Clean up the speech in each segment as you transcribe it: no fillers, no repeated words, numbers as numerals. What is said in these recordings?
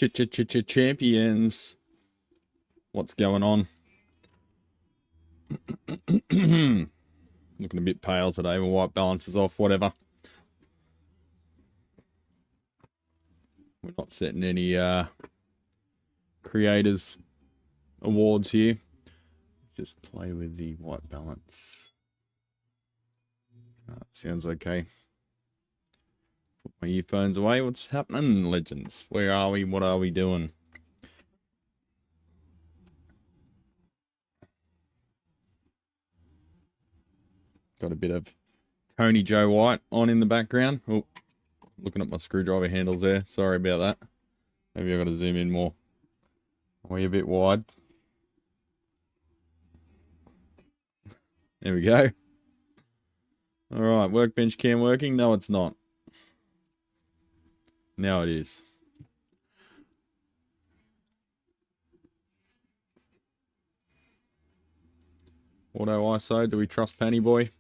Champions. What's going on? Looking a bit pale today. My white balance is off, whatever. We're not setting any creators awards here. Just play with the white balance. Sounds okay. Put my earphones away. What's happening, legends? Where are we? What are we doing? Got a bit of Tony Joe White on in the background. Oh, looking at my screwdriver handles there. Sorry about that. Maybe I've got to zoom in more. Way a bit wide. There we go. Alright, workbench cam working? No, it's not. Now it is. Auto ISO, do we trust Panny Boy?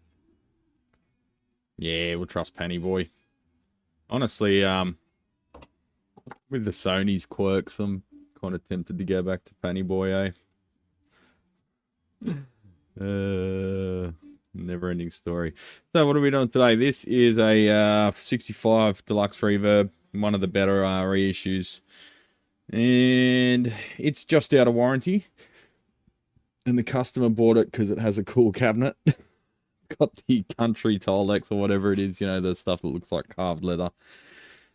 Yeah, we'll trust Panny Boy. Honestly, with the Sony's quirks, I'm kind of tempted to go back to Panny Boy, never ending story. So what are we doing today? This is a 65 Deluxe Reverb, one of the better reissues. And it's just out of warranty. And the customer bought it because it has a cool cabinet. Got the Country Tilex or whatever it is, you know, the stuff that looks like carved leather.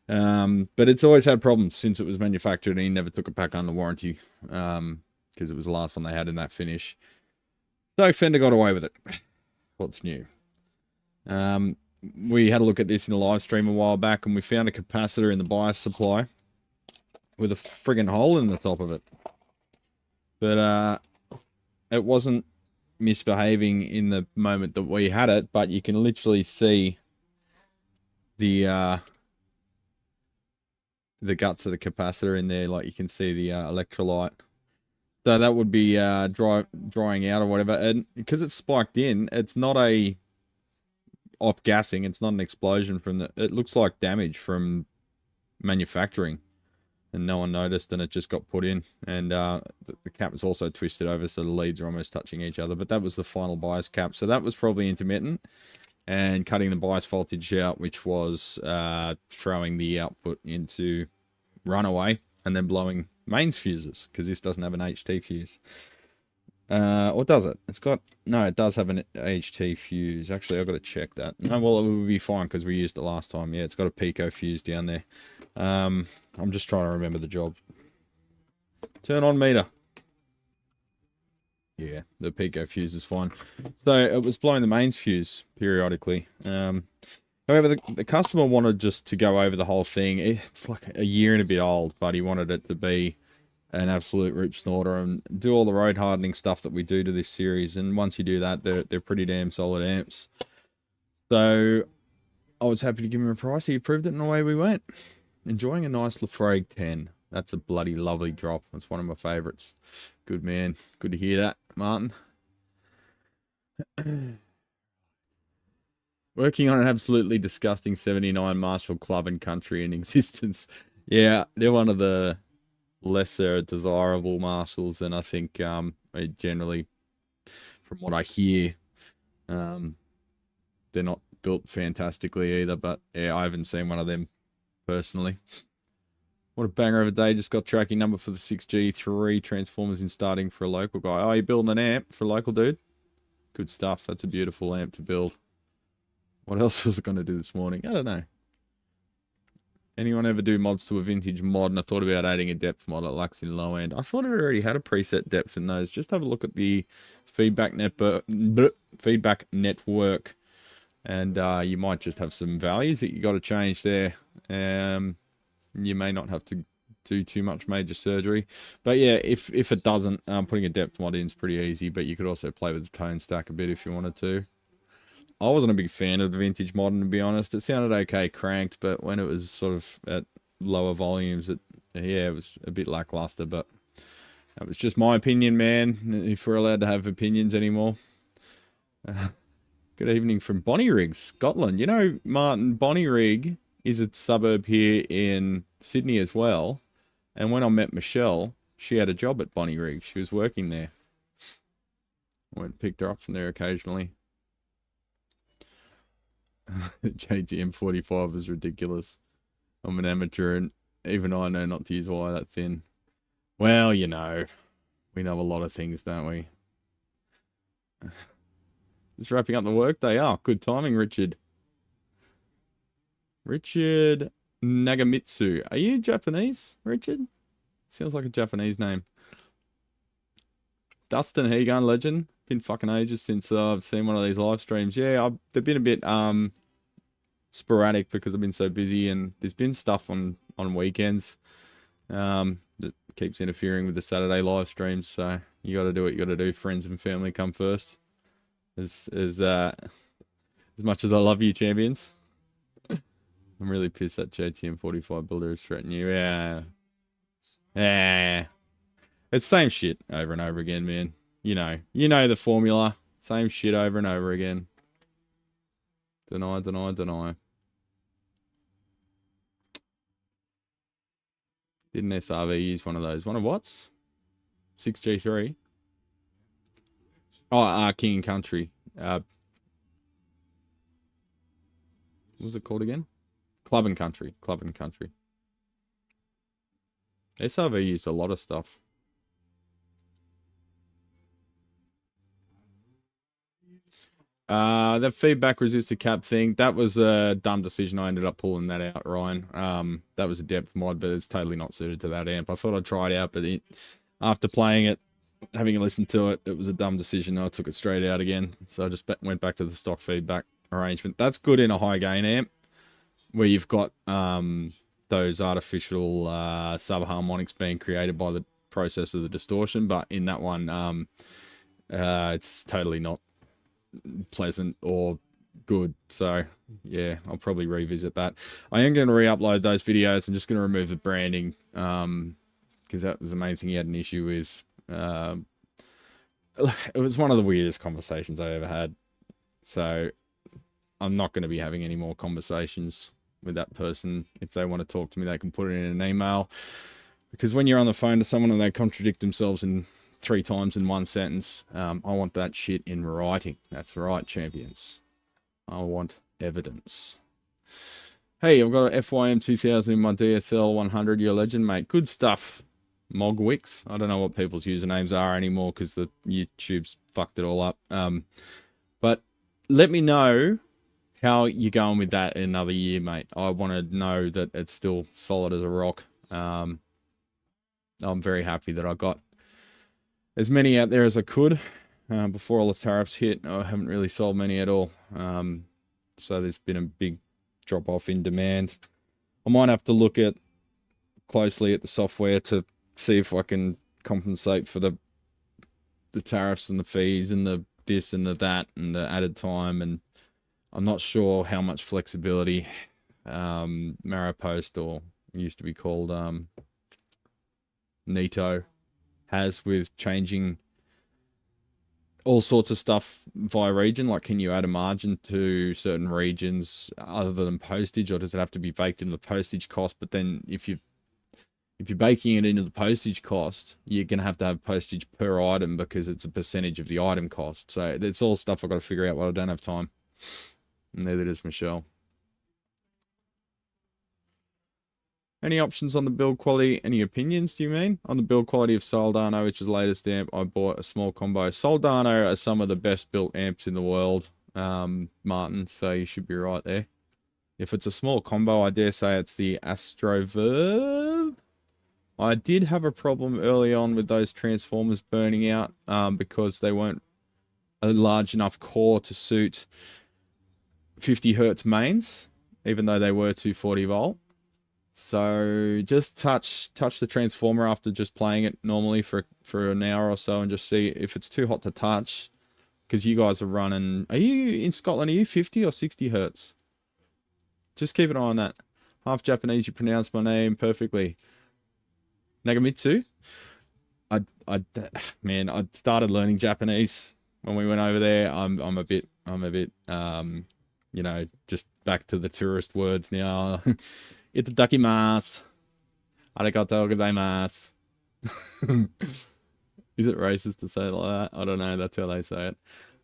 But it's always had problems since it was manufactured, and he never took it back under warranty because it was the last one they had in that finish. So Fender got away with it. What's new? We had a look at this in a live stream a while back, and we found a capacitor in the bias supply with a friggin' hole in the top of it. But it wasn't misbehaving in the moment that we had it, but you can literally see the guts of the capacitor in there. Like, you can see the electrolyte. So that would be drying out or whatever. And because it's spiked in, it's not a off-gassing. It's not an explosion from the... It looks like damage from manufacturing. And no one noticed, and it just got put in. And the cap is also twisted over, so the leads are almost touching each other. But that was the final bias cap. So that was probably intermittent. And cutting the bias voltage out, which was throwing the output into runaway. And then blowing mains fuses, because this doesn't have an HT fuse. Or does it? It's got... No, it does have an HT fuse. Actually, I've got to check that. No, well, it will be fine, because we used it last time. Yeah, it's got a Pico fuse down there. I'm just trying to remember the job. Turn on meter. Yeah, the Pico fuse is fine. So, it was blowing the mains fuse periodically. However, the customer wanted just to go over the whole thing. It's like a year and a bit old, but he wanted it to be an absolute rip snorter and do all the road hardening stuff that we do to this series. And once you do that, they're pretty damn solid amps. So I was happy to give him a price. He approved it, and away we went. Enjoying a nice Lafrague 10. That's a bloody lovely drop. That's one of my favorites. Good man. Good to hear that, Martin. Working on an absolutely disgusting 79 Marshall Club and Country in existence. Yeah, they're one of the lesser desirable Marshalls, and I think generally, from what I hear, they're not built fantastically either. But yeah, I haven't seen one of them personally. What a banger of a day. Just got tracking number for the 6G3 transformers in starting for a local guy. Oh, you're building an amp for a local dude? Good stuff. That's a beautiful amp to build. What else was I going to do this morning? I don't know. Anyone ever do mods to a vintage mod? And I thought about adding a depth mod at Lux in low end. I thought it already had a preset depth in those. Just have a look at the feedback network. And you might just have some values that you got to change there. You may not have to do too much major surgery. But yeah, if it doesn't, putting a depth mod in is pretty easy. But you could also play with the tone stack a bit if you wanted to. I wasn't a big fan of the vintage modern, to be honest. It sounded okay cranked, but when it was sort of at lower volumes, it was a bit lackluster. But that was just my opinion, man. If we're allowed to have opinions anymore. Good evening from Bonnyrigg, Scotland. You know, Martin, Bonnyrigg is a suburb here in Sydney as well. And when I met Michelle, she had a job at Bonnie Rig. She was working there. I went and picked her up from there occasionally. JTM 45 was ridiculous. I'm an amateur and even I know not to use wire that thin. Well, you know, we know a lot of things, don't we? Just wrapping up the workday. Oh, good timing, Richard. Richard Nagamitsu. Are you Japanese, Richard? Sounds like a Japanese name. Dustin, how you going, legend? Been fucking ages since I've seen one of these live streams. Yeah, they've been a bit sporadic because I've been so busy, and there's been stuff on weekends that keeps interfering with the Saturday live streams. So you got to do what you got to do. Friends and family come first. As much as I love you, champions. I'm really pissed that JTM 45 builder is threatening you. Yeah. It's same shit over and over again, man. You know the formula. Same shit over and over again. Deny. Didn't SRV use one of those? One of what's? 6G3? Oh, King and Country. What was it called again? Club and Country. SRV used a lot of stuff. The feedback resistor cap thing, that was a dumb decision. I ended up pulling that out, Ryan. That was a depth mod, but it's totally not suited to that amp. I thought I'd try it out, but after playing it, having listened to it, it was a dumb decision. I took it straight out again. So I just went back to the stock feedback arrangement. That's good in a high gain amp where you've got those artificial subharmonics being created by the process of the distortion. But in that one, it's totally not pleasant or good. So yeah, I'll probably revisit that. I am going to re-upload those videos. I'm just going to remove the branding because that was the main thing he had an issue with. It was one of the weirdest conversations I ever had. So I'm not going to be having any more conversations with that person. If they want to talk to me, they can put it in an email, because when you're on the phone to someone and they contradict themselves in 3 times in one sentence, I want that shit in writing. That's right, champions. I want evidence. Hey, I've got an FYM 2000 in my DSL 100. You're a legend, mate. Good stuff. Mogwix. I don't know what people's usernames are anymore because the YouTube's fucked it all up. But let me know how you're going with that in another year, mate. I want to know that it's still solid as a rock. I'm very happy that I got as many out there as I could before all the tariffs hit. I haven't really sold many at all. So there's been a big drop off in demand. I might have to look closely at the software to see if I can compensate for the tariffs and the fees and the this and the that and the added time. And I'm not sure how much flexibility Maripost, or used to be called Nito, has with changing all sorts of stuff via region. Like, can you add a margin to certain regions other than postage, or does it have to be baked into the postage cost? But then if you're baking it into the postage cost, you're going to have postage per item because it's a percentage of the item cost. So it's all stuff I've got to figure out, but I don't have time. And neither does Michelle. Any options on the build quality? Any opinions, do you mean? On the build quality of Soldano, which is the latest amp, I bought a small combo. Soldano are some of the best built amps in the world, Martin, so you should be right there. If it's a small combo, I dare say it's the Astroverb. I did have a problem early on with those transformers burning out because they weren't a large enough core to suit 50 hertz mains, even though they were 240 volt. So just touch the transformer after just playing it normally for an hour or so and just see if it's too hot to touch, because you guys are running. Are you in Scotland? Are you 50 or 60 hertz? Just keep an eye on that. Half Japanese, you pronounce my name perfectly. Nagamitsu. Man, I started learning Japanese when we went over there. I'm a bit you know, just back to the tourist words now. Itadakimasu. Arigatou gozaimasu. Is it racist to say it like that? I don't know. That's how they say it.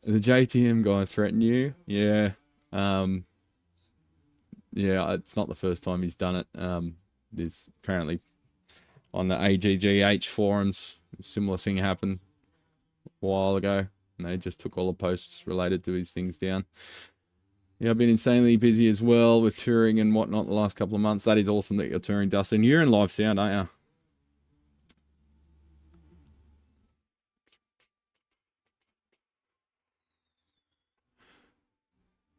The JTM guy threatened you? Yeah. Yeah, it's not the first time he's done it. There's apparently on the AGGH forums, a similar thing happened a while ago. And they just took all the posts related to his things down. Yeah, I've been insanely busy as well with touring and whatnot the last couple of months. That is awesome that you're touring, Dustin. You're in live sound, aren't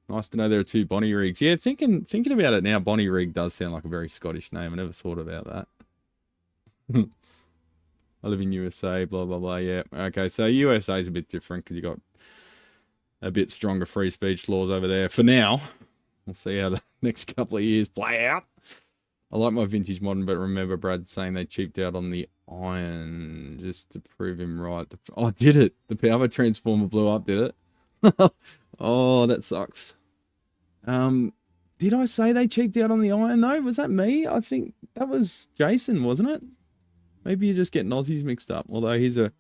you? Nice to know there are two Bonnie Rigs. Yeah, thinking about it now, Bonnie Rig does sound like a very Scottish name. I never thought about that. I live in USA, blah, blah, blah. Yeah, okay, so USA is a bit different because you got a bit stronger free speech laws over there. For now, we'll see how the next couple of years play out. I like my vintage modern, but remember Brad saying they cheaped out on the iron just to prove him right. Oh, did it? The power transformer blew up, did it? Oh, that sucks. Did I say they cheaped out on the iron though? Was that me? I think that was Jason, wasn't it? Maybe you're just getting Aussies mixed up. Although he's a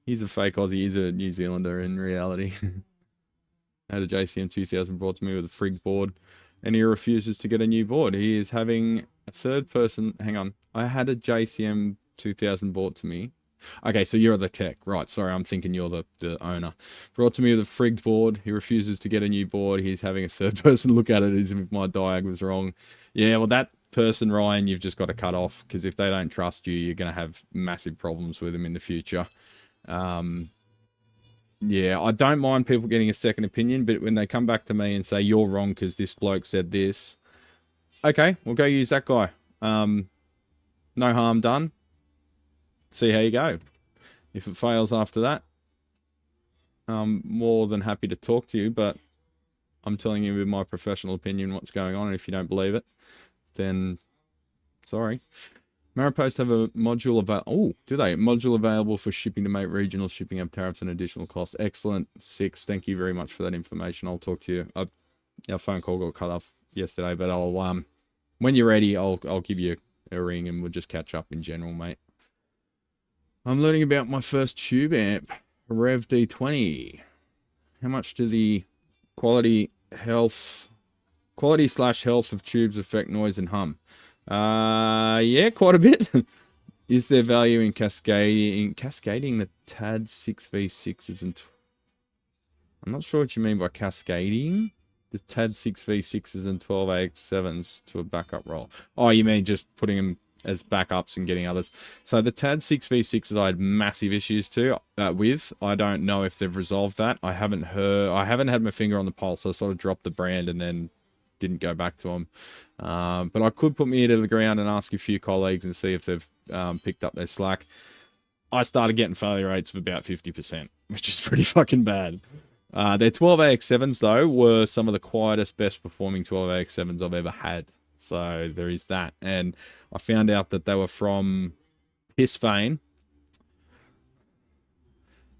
fake Aussie. He's a New Zealander in reality. I had a JCM 2000 brought to me with a frig board, and he refuses to get a new board. He is having a third person. Hang on. I had a JCM 2000 brought to me. Okay, so you're the tech. Right, sorry, I'm thinking you're the owner. Brought to me with a frigged board. He refuses to get a new board. He's having a third person look at it as if my diag was wrong. Yeah, well, that person, Ryan, you've just got to cut off, because if they don't trust you, you're going to have massive problems with them in the future. Yeah, I don't mind people getting a second opinion, but when they come back to me and say, you're wrong because this bloke said this, okay, we'll go use that guy. No harm done. See how you go. If it fails after that, I'm more than happy to talk to you, but I'm telling you with my professional opinion what's going on, and if you don't believe it, then sorry. Maripost have a module available. Oh, do they? Module available for shipping to make regional shipping have tariffs and additional costs. Excellent. 6. Thank you very much for that information. I'll talk to you. Our phone call got cut off yesterday, but I'll when you're ready, I'll give you a ring and we'll just catch up in general, mate. I'm learning about my first tube amp, Rev D20. How much do the quality / health of tubes affect noise and hum? Yeah, quite a bit. Is there value in cascading the TAD 6v6s and I'm not sure what you mean by cascading the TAD 6v6s and 12AX7s to a backup roll. Oh, you mean just putting them as backups and getting others. So the TAD 6v6s I had massive issues with. I don't know if they've resolved that. I haven't had my finger on the pulse, so I sort of dropped the brand and then didn't go back to them. But I could put my ear to the ground and ask a few colleagues and see if they've picked up their slack. I started getting failure rates of about 50%, which is pretty fucking bad. Their 12AX7s, though, were some of the quietest, best performing 12AX7s I've ever had. So there is that. And I found out that they were from Pissvane.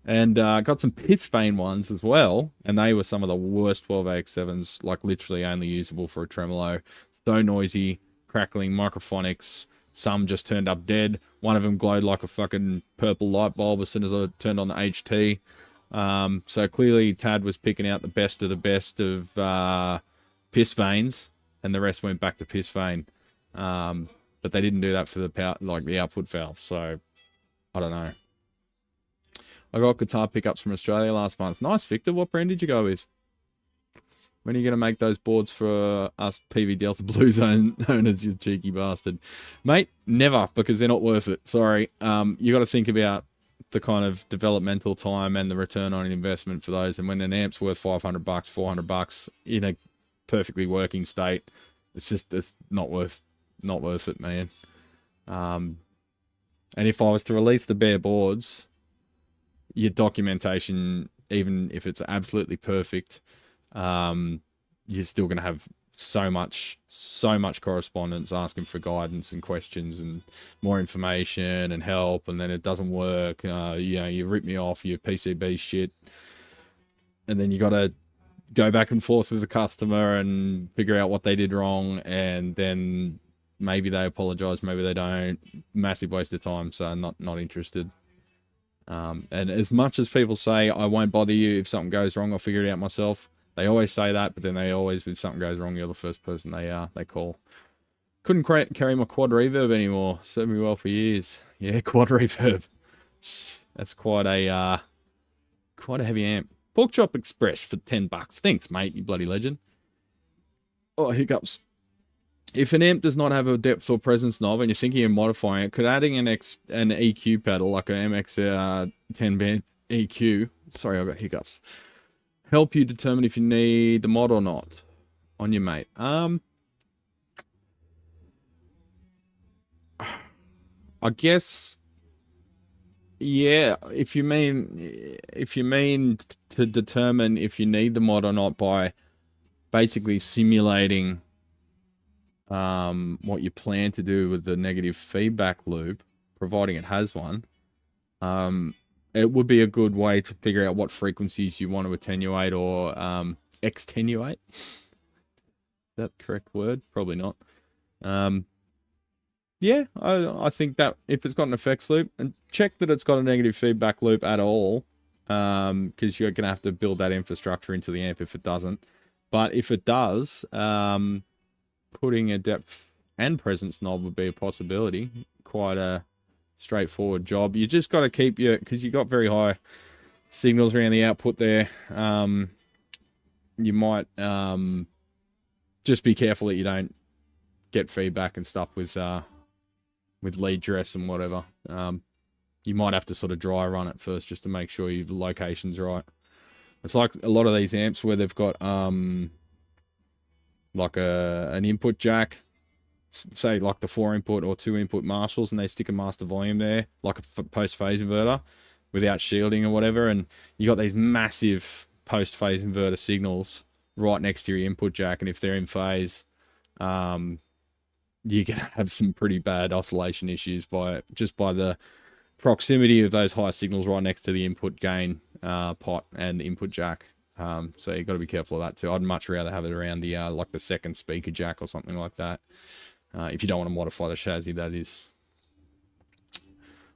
And got some Pissvane ones as well. And they were some of the worst 12AX7s, like literally only usable for a tremolo. So noisy, crackling, microphonics. Some just turned up dead. One of them glowed like a fucking purple light bulb as soon as I turned on the HT. So clearly Tad was picking out the best of Pissvanes. And the rest went back to Pissvane. But they didn't do that for the power, like the output valve. So I don't know. I got guitar pickups from Australia last month. Nice, Victor. What brand did you go with? When are you going to make those boards for us PV Delta Blues owners, you cheeky bastard? Mate, never, because they're not worth it. Sorry. You got to think about the kind of developmental time and the return on investment for those. And when an amp's worth $500, $400 in a perfectly working state, it's not worth it, man. And if I was to release the bare boards, your documentation, even if it's absolutely perfect, you're still going to have so much correspondence asking for guidance and questions and more information and help, and then it doesn't work. You rip me off your PCB shit, and then you got to go back and forth with the customer and figure out what they did wrong, and then maybe they apologize, maybe they don't. Massive waste of time, so not interested. And as much as people say, I won't bother you if something goes wrong, I'll figure it out myself. They always say that, but then they always, if something goes wrong, you're the first person they call. Couldn't carry my quad reverb anymore. Served me well for years. Yeah, quad reverb. That's quite a heavy amp. Pork Chop Express for $10. Thanks, mate, you bloody legend. Oh, hiccups. If an amp does not have a depth or presence knob and you're thinking of modifying it, could adding an EQ pedal like an MX 10 band EQ, sorry, I got hiccups, help you determine if you need the mod or not on your mate? I guess, yeah, if you mean to determine if you need the mod or not by basically simulating what you plan to do with the negative feedback loop, providing it has one, it would be a good way to figure out what frequencies you want to attenuate or extenuate. Is that the correct word? Probably not. Yeah, I think that if it's got an effects loop, and check that it's got a negative feedback loop at all, because you're going to have to build that infrastructure into the amp if it doesn't. But if it does, putting a depth and presence knob would be a possibility. Quite a straightforward job. You just got to keep because you got very high signals around the output there. You might just be careful that you don't get feedback and stuff with lead dress and whatever. You might have to sort of dry run it first just to make sure your location's right. It's like a lot of these amps where they've got like an input jack, say like the 4-input or 2-input Marshalls, and they stick a master volume there, like a post-phase inverter, without shielding or whatever, and you got these massive post-phase inverter signals right next to your input jack, and if they're in phase, you're going to have some pretty bad oscillation issues just by the proximity of those high signals right next to the input gain pot and the input jack. So you've got to be careful of that too. I'd much rather have it around the like the second speaker jack or something like that. If you don't want to modify the chassis, that is.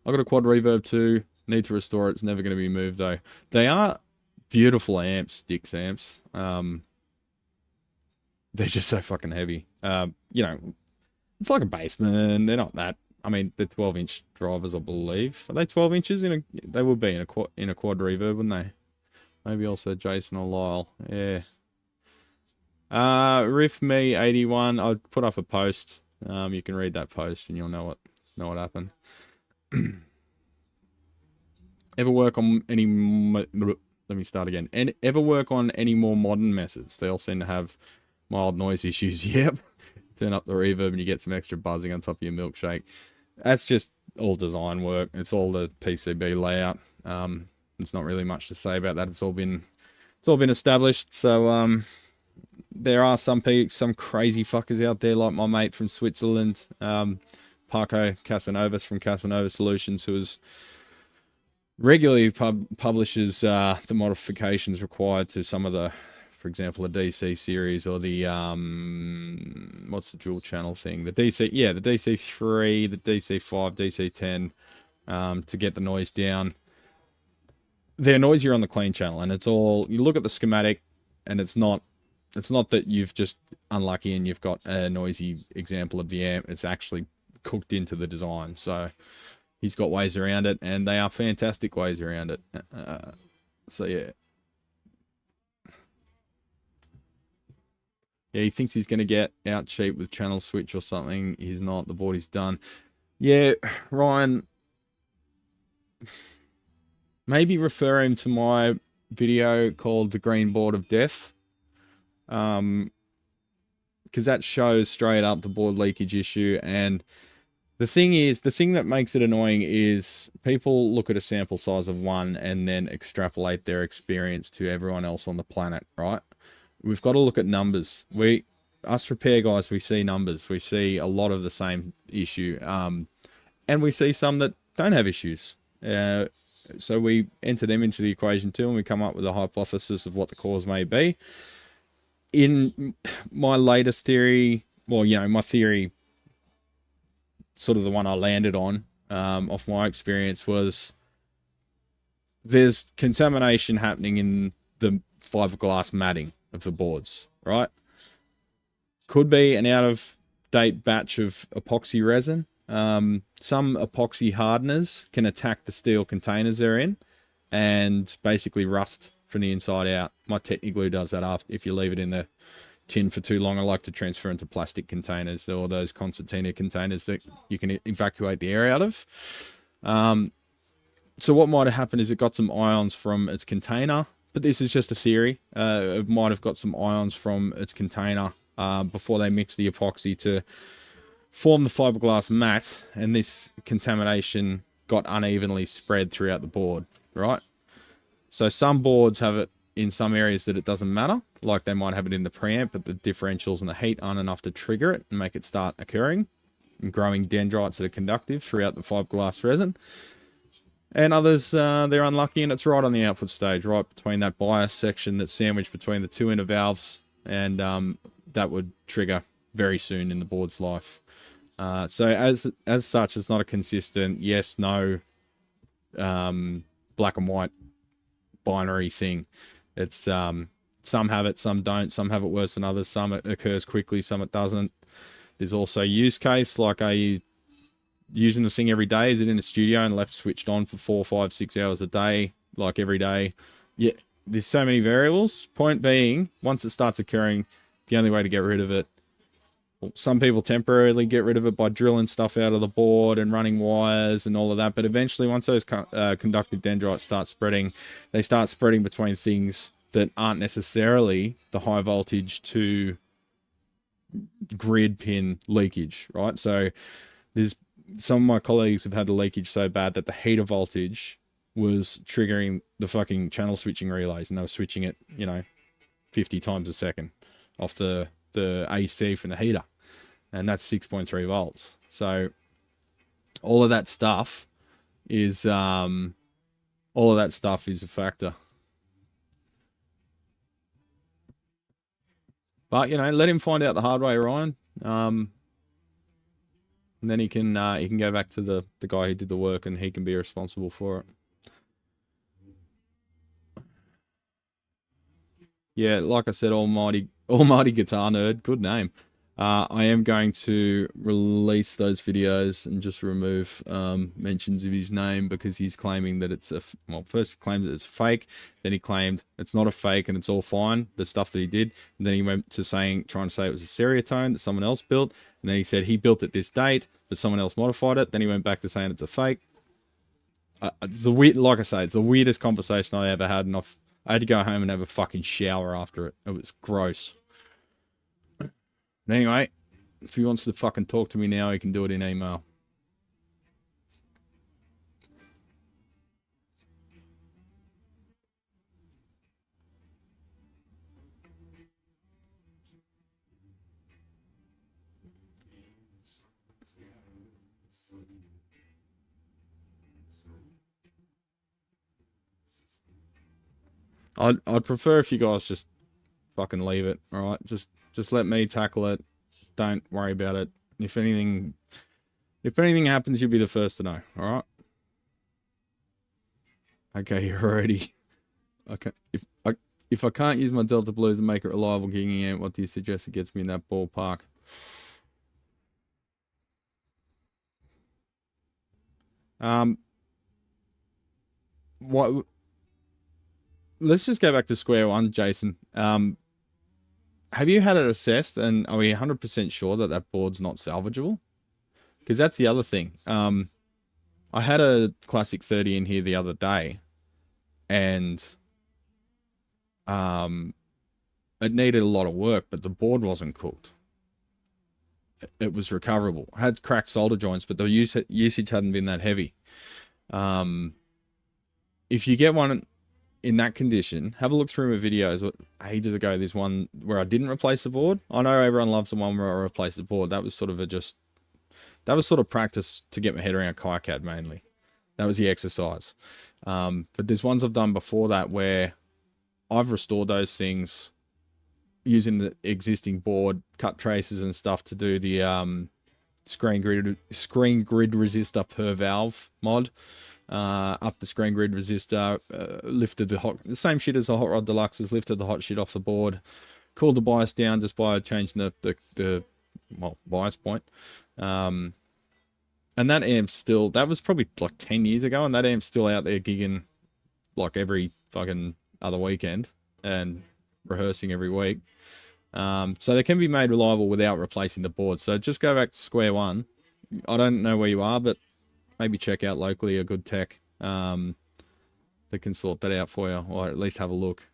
I've got a quad reverb too. Need to restore it. It's never going to be moved though. They are beautiful amps, Dix amps. They're just so fucking heavy. You know, it's like a Bassman. They're not that. I mean, they're 12-inch drivers, I believe. Are they 12 inches? They would be in a quad reverb, wouldn't they? Maybe also Jason or Lyle. Yeah. Riff Me 81. I'll put up a post. You can read that post and you'll know what happened. Ever work on any? Let me start again. And ever work on any more modern messes? They all seem to have mild noise issues. Yep. Turn up the reverb and you get some extra buzzing on top of your milkshake. That's just all design work. It's all the PCB layout. There's not really much to say about that. It's all been established. So there are some crazy fuckers out there, like my mate from Switzerland, Paco Casanovas from Casanova Solutions, who regularly publishes the modifications required to some of the, for example, the DC series or the what's the dual channel thing? The DC, yeah, the DC3, the DC5, DC10, to get the noise down. They're noisier on the clean channel, and it's all, you look at the schematic, and it's not that you've just unlucky and you've got a noisy example of the amp. It's actually cooked into the design. So he's got ways around it, and they are fantastic ways around it. So yeah. Yeah, he thinks he's going to get out cheap with channel switch or something. He's not. The board is done. Yeah, Ryan, maybe refer him to my video called The Green Board of Death. Because that shows straight up the board leakage issue. And the thing that makes it annoying is people look at a sample size of 1 and then extrapolate their experience to everyone else on the planet, right? We've got to look at numbers. Us repair guys, we see numbers. We see a lot of the same issue. And we see some that don't have issues. So we enter them into the equation too, and we come up with a hypothesis of what the cause may be. In my latest theory, well, you know, my theory sort of the one I landed on, off my experience, was there's contamination happening in the fiberglass matting of the boards, right? Could be an out-of-date batch of epoxy resin. Some epoxy hardeners can attack the steel containers they're in and basically rust from the inside out. My Techniglue does that after if you leave it in the tin for too long. I like to transfer into plastic containers or those concertina containers that you can evacuate the air out of. So what might have happened is it got some ions from its container, but this is just a theory. It might have got some ions from its container before they mix the epoxy to form the fiberglass mat, and this contamination got unevenly spread throughout the board, right? So some boards have it in some areas that it doesn't matter, like they might have it in the preamp, but the differentials and the heat aren't enough to trigger it and make it start occurring and growing dendrites that are conductive throughout the fiberglass resin. And others, they're unlucky and it's right on the output stage, right between that bias section that's sandwiched between the two inner valves, and that would trigger very soon in the board's life. So as such, it's not a consistent yes, no, black and white binary thing. It's some have it, some don't. Some have it worse than others. Some it occurs quickly, some it doesn't. There's also use case, like are you using this thing every day? Is it in a studio and left switched on for 4, 5, 6 hours a day, like every day? Yeah, there's so many variables. Point being, once it starts occurring, the only way to get rid of it, well, some people temporarily get rid of it by drilling stuff out of the board and running wires and all of that, but eventually once those conductive dendrites start spreading, they start spreading between things that aren't necessarily the high voltage to grid pin leakage, right? So there's some of my colleagues have had the leakage so bad that the heater voltage was triggering the fucking channel switching relays, and they were switching it, 50 times a second off the AC from the heater, and that's 6.3 volts. So all of that stuff is a factor. But let him find out the hard way, Ryan. And then he can go back to the guy who did the work, and he can be responsible for it. Yeah, like I said, almighty guitar nerd, good name. I am going to release those videos and just remove mentions of his name, because he's claiming that it's first claimed that it's fake, then he claimed it's not a fake and it's all fine, the stuff that he did, and then he went to trying to say it was a stereotone that someone else built, and then he said he built it this date, but someone else modified it. Then he went back to saying it's a fake. It's like I say, it's the weirdest conversation I ever had, and I had to go home and have a fucking shower after it. It was gross. But anyway, if he wants to fucking talk to me now, he can do it in email. I'd prefer if you guys just fucking leave it, alright? Just let me tackle it. Don't worry about it. If anything happens, you'll be the first to know, alright? Okay, you're already... Okay, if I can't use my Delta Blues and make it reliable gigging amp, what do you suggest it gets me in that ballpark? What... Let's just go back to square one, Jason. Have you had it assessed, and are we 100% sure that that board's not salvageable? Because that's the other thing. I had a Classic 30 in here the other day, and it needed a lot of work, but the board wasn't cooked. It was recoverable. It had cracked solder joints, but the usage hadn't been that heavy. If you get one in that condition, have a look through my videos. Ages ago, there's one where I didn't replace the board. I know everyone loves the one where I replaced the board. That was sort of practice to get my head around KiCad mainly. That was the exercise. But there's ones I've done before that where I've restored those things using the existing board, cut traces and stuff to do the screen grid resistor per valve mod. Up the screen grid resistor, lifted the same shit as the Hot Rod Deluxes, lifted the hot shit off the board, cooled the bias down just by changing the bias point. And that amp's still, that was probably like 10 years ago, and that amp's still out there gigging like every fucking other weekend and rehearsing every week. So they can be made reliable without replacing the board. So just go back to square one. I don't know where you are, but maybe check out locally a good tech that can sort that out for you, or at least have a look.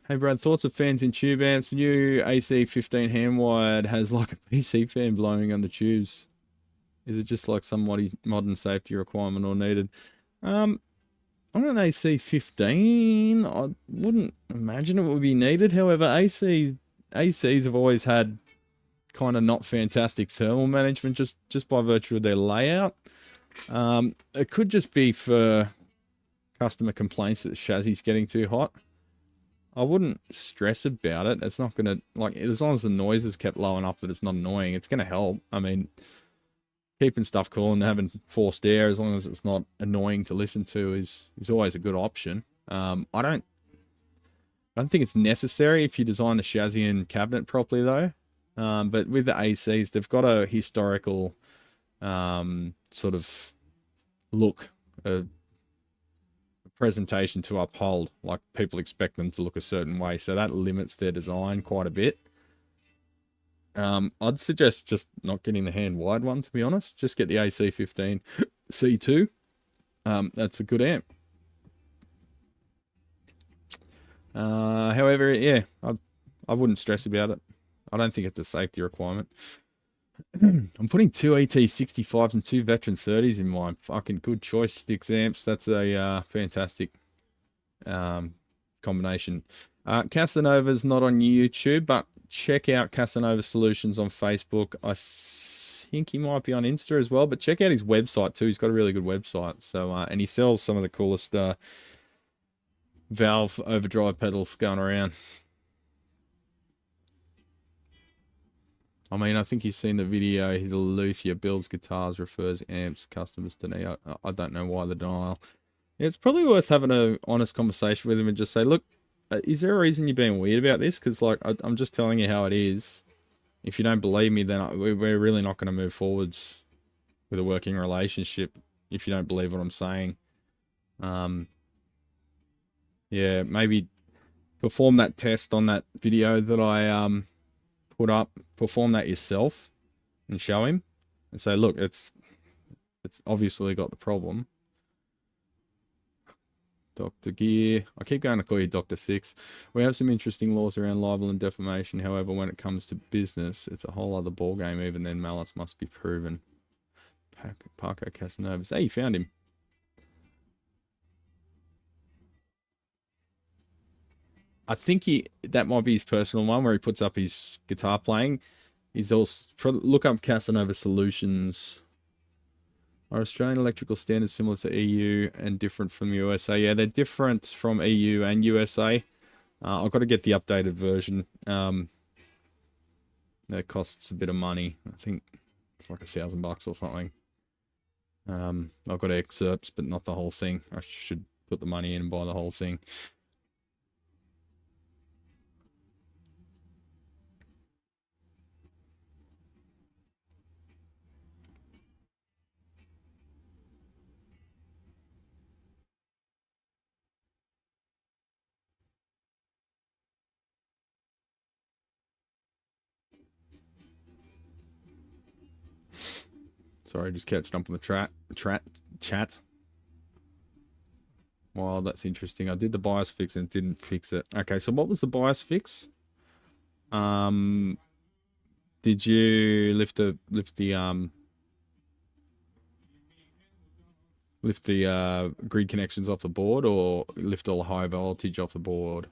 Hey Brad, thoughts of fans in tube amps? The new AC15 hand-wired has like a PC fan blowing on the tubes. Is it just like some modern safety requirement or needed? On an AC15, I wouldn't imagine it would be needed. However, ACs have always had kind of not fantastic thermal management just by virtue of their layout. It could just be for customer complaints that the chassis is getting too hot. I wouldn't stress about it. It's not going to, like, as long as the noise is kept low enough that it's not annoying, it's going to help. I mean, keeping stuff cool and having forced air, as long as it's not annoying to listen to, is always a good option. I don't think it's necessary if you design the chassis and cabinet properly, though. But with the ACs, they've got a historical sort of look, a presentation to uphold. Like, people expect them to look a certain way, so that limits their design quite a bit. I'd suggest just not getting the hand wired one, to be honest. Just get the AC15 C2. That's a good amp. However, yeah, I wouldn't stress about it. I don't think it's a safety requirement. I'm putting 2 ET65s and 2 Veteran 30s in my fucking good choice sticks amps. That's a fantastic combination. Casanova's not on YouTube, but check out Casanova Solutions on Facebook. I think he might be on Insta as well, but check out his website too. He's got a really good website. So and he sells some of the coolest valve overdrive pedals going around. I mean, I think he's seen the video. He's a luthier, builds guitars, refers amps, customers to me. I don't know why the denial. It's probably worth having an honest conversation with him and just say, look, is there a reason you're being weird about this? Because, like, I'm just telling you how it is. If you don't believe me, then we're really not going to move forwards with a working relationship if you don't believe what I'm saying. Yeah, maybe perform that test on that video that I put up. Perform that yourself and show him and say, look, it's obviously got the problem. Dr. Gear. I keep going to call you Dr. Six. We have some interesting laws around libel and defamation. However, when it comes to business, it's a whole other ballgame. Even then, malice must be proven. Paco Casanovas. Hey, you found him. I think that might be his personal one where he puts up his guitar playing. He's also, look up Casanova Solutions. Are Australian electrical standards similar to EU and different from USA? Yeah, they're different from EU and USA. I've got to get the updated version. That costs a bit of money. I think it's like $1,000 or something. I've got excerpts, but not the whole thing. I should put the money in and buy the whole thing. Sorry, just catching up on the chat. Wow, that's interesting. I did the bias fix and didn't fix it. Okay, so what was the bias fix? Did you lift the grid connections off the board, or lift all the high voltage off the board?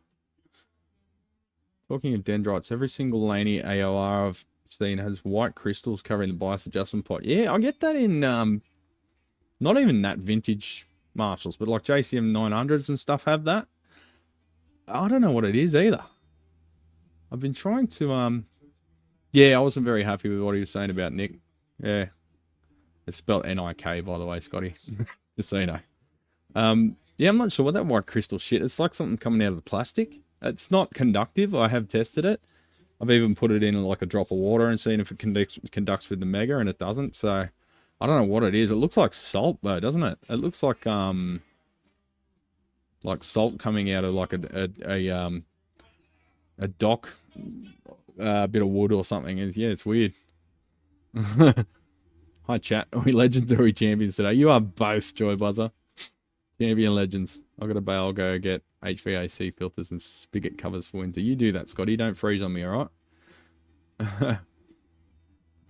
Talking of dendrites, every single Laney AOR I've seen has white crystals covering the bias adjustment pot. Yeah, I get that in not even that vintage Marshalls, but like JCM 900s and stuff have that. I don't know what it is either. I've been trying to Yeah, I wasn't very happy with what he was saying about Nick. Yeah. It's spelled N-I-K, by the way, Scotty. Just so you know. Yeah, I'm not sure what that white crystal shit. It's like something coming out of the plastic. It's not conductive. I have tested it. I've even put it in like a drop of water and seen if it conducts with the Mega, and it doesn't. So I don't know what it is. It looks like salt though, doesn't it? It looks like salt coming out of like a dock, bit of wood or something. Yeah, it's weird. Hi chat, are we legends or are we champions today? You are both, Joy Buzzer. Champion legends. I've got to bail, go get HVAC filters and spigot covers for winter. You do that, Scotty. Don't freeze on me, alright?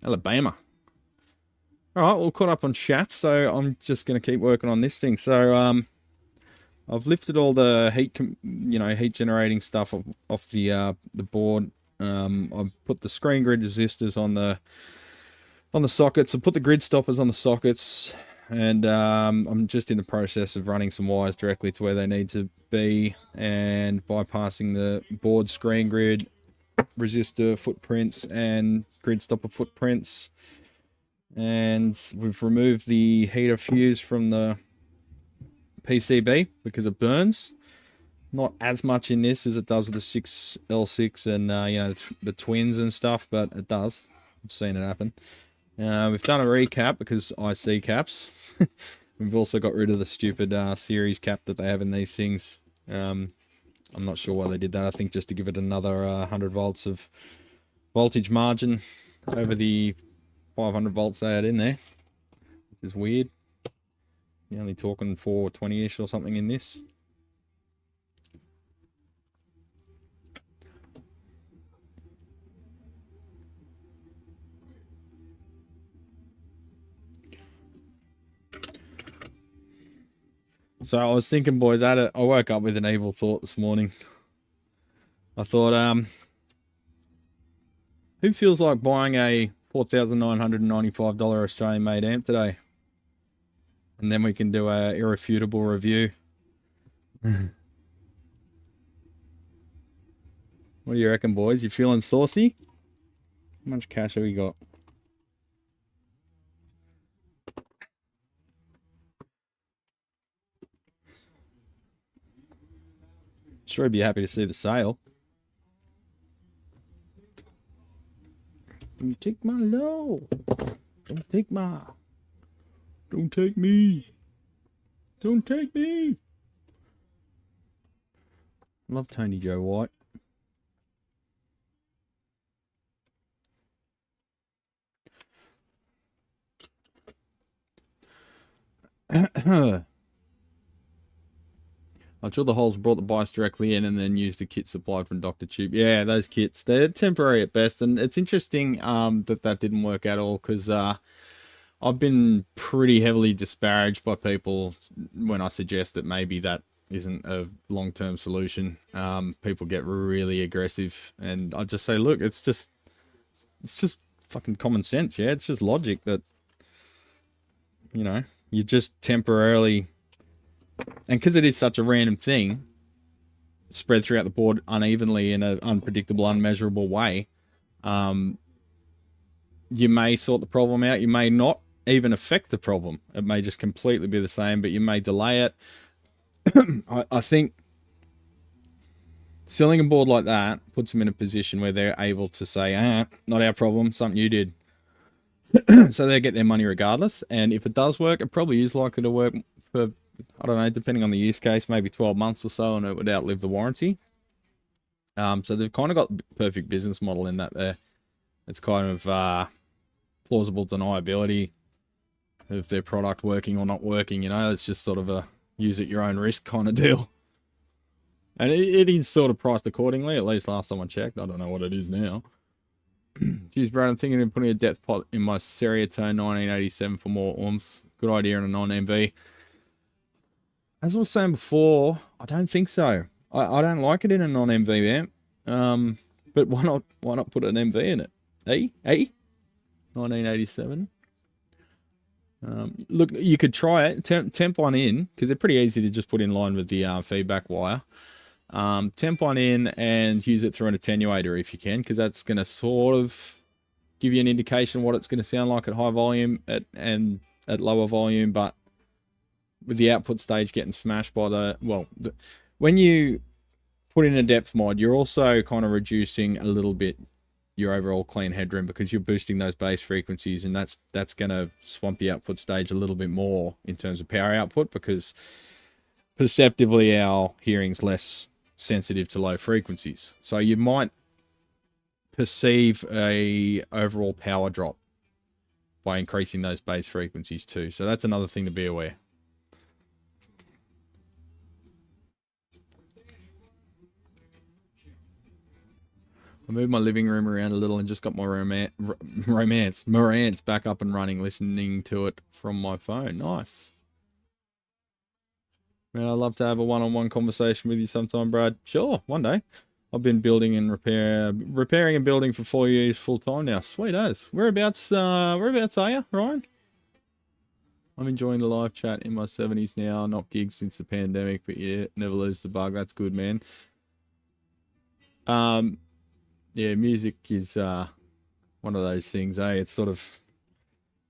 Alabama. Alright, we'll caught up on chat, so I'm just going to keep working on this thing. So, I've lifted all the heat generating stuff off the board. I've put the screen grid resistors on the sockets. I put the grid stoppers on the sockets, and I'm just in the process of running some wires directly to where they need to be and bypassing the board screen grid resistor footprints and grid stopper footprints. And we've removed the heater fuse from the PCB because it burns. Not as much in this as it does with the 6L6 and the twins and stuff, but it does. I've seen it happen. We've done a recap because IC caps. We've also got rid of the stupid series cap that they have in these things. I'm not sure why they did that. I think just to give it another 100 volts of voltage margin over the 500 volts they had in there, which is weird. You're only talking 420-ish or something in this. So I was thinking, boys, I woke up with an evil thought this morning. I thought, who feels like buying a $4,995 Australian-made amp today? And then we can do a irrefutable review. What do you reckon, boys? You feeling saucy? How much cash have we got? Sure, I'd be happy to see the sale. Don't take my low. Don't take my. Don't take me. Don't take me. Love Tony Joe White. I'm sure the holes brought the bias directly in and then used the kit supplied from Dr. Tube. Yeah, those kits, they're temporary at best. And it's interesting that didn't work at all because I've been pretty heavily disparaged by people when I suggest that maybe that isn't a long-term solution. People get really aggressive and I just say, look, it's just fucking common sense, yeah? It's just logic that, you just temporarily... And because it is such a random thing, spread throughout the board unevenly in an unpredictable, unmeasurable way, you may sort the problem out. You may not even affect the problem. It may just completely be the same, but you may delay it. I think selling a board like that puts them in a position where they're able to say, not our problem, something you did. So they get their money regardless. And if it does work, it probably is likely to work for... I don't know, depending on the use case, maybe 12 months or so, and it would outlive the warranty. So they've kind of got the perfect business model in that there. It's kind of plausible deniability of their product working or not working, It's just sort of a use at your own risk kind of deal. And it is sort of priced accordingly, at least last time I checked. I don't know what it is now. Geez, Brad, I'm thinking of putting a depth pot in my Seriatone 1987 for more oomph. Good idea in a non-MV. As I was saying before, I don't think so. I don't like it in a non-MV amp. But why not put an MV in it? 1987. Look, you could try it. Temp one in, because they're pretty easy to just put in line with the feedback wire. Temp one in and use it through an attenuator if you can, because that's going to sort of give you an indication what it's going to sound like at high volume and at lower volume, but with the output stage getting smashed by when you put in a depth mod, you're also kind of reducing a little bit your overall clean headroom because you're boosting those bass frequencies, and that's going to swamp the output stage a little bit more in terms of power output, because perceptively our hearing's less sensitive to low frequencies. So you might perceive a overall power drop by increasing those bass frequencies too. So that's another thing to be aware. I moved my living room around a little and just got my Marantz back up and running, listening to it from my phone. Nice. Man, I'd love to have a one-on-one conversation with you sometime, Brad. Sure, one day. I've been building and repairing and building for 4 years full time now. Sweet as. Whereabouts are you, Ryan? I'm enjoying the live chat in my 70s now. Not gigs since the pandemic, but yeah, never lose the bug. That's good, man. Yeah, music is one of those things, eh? It's sort of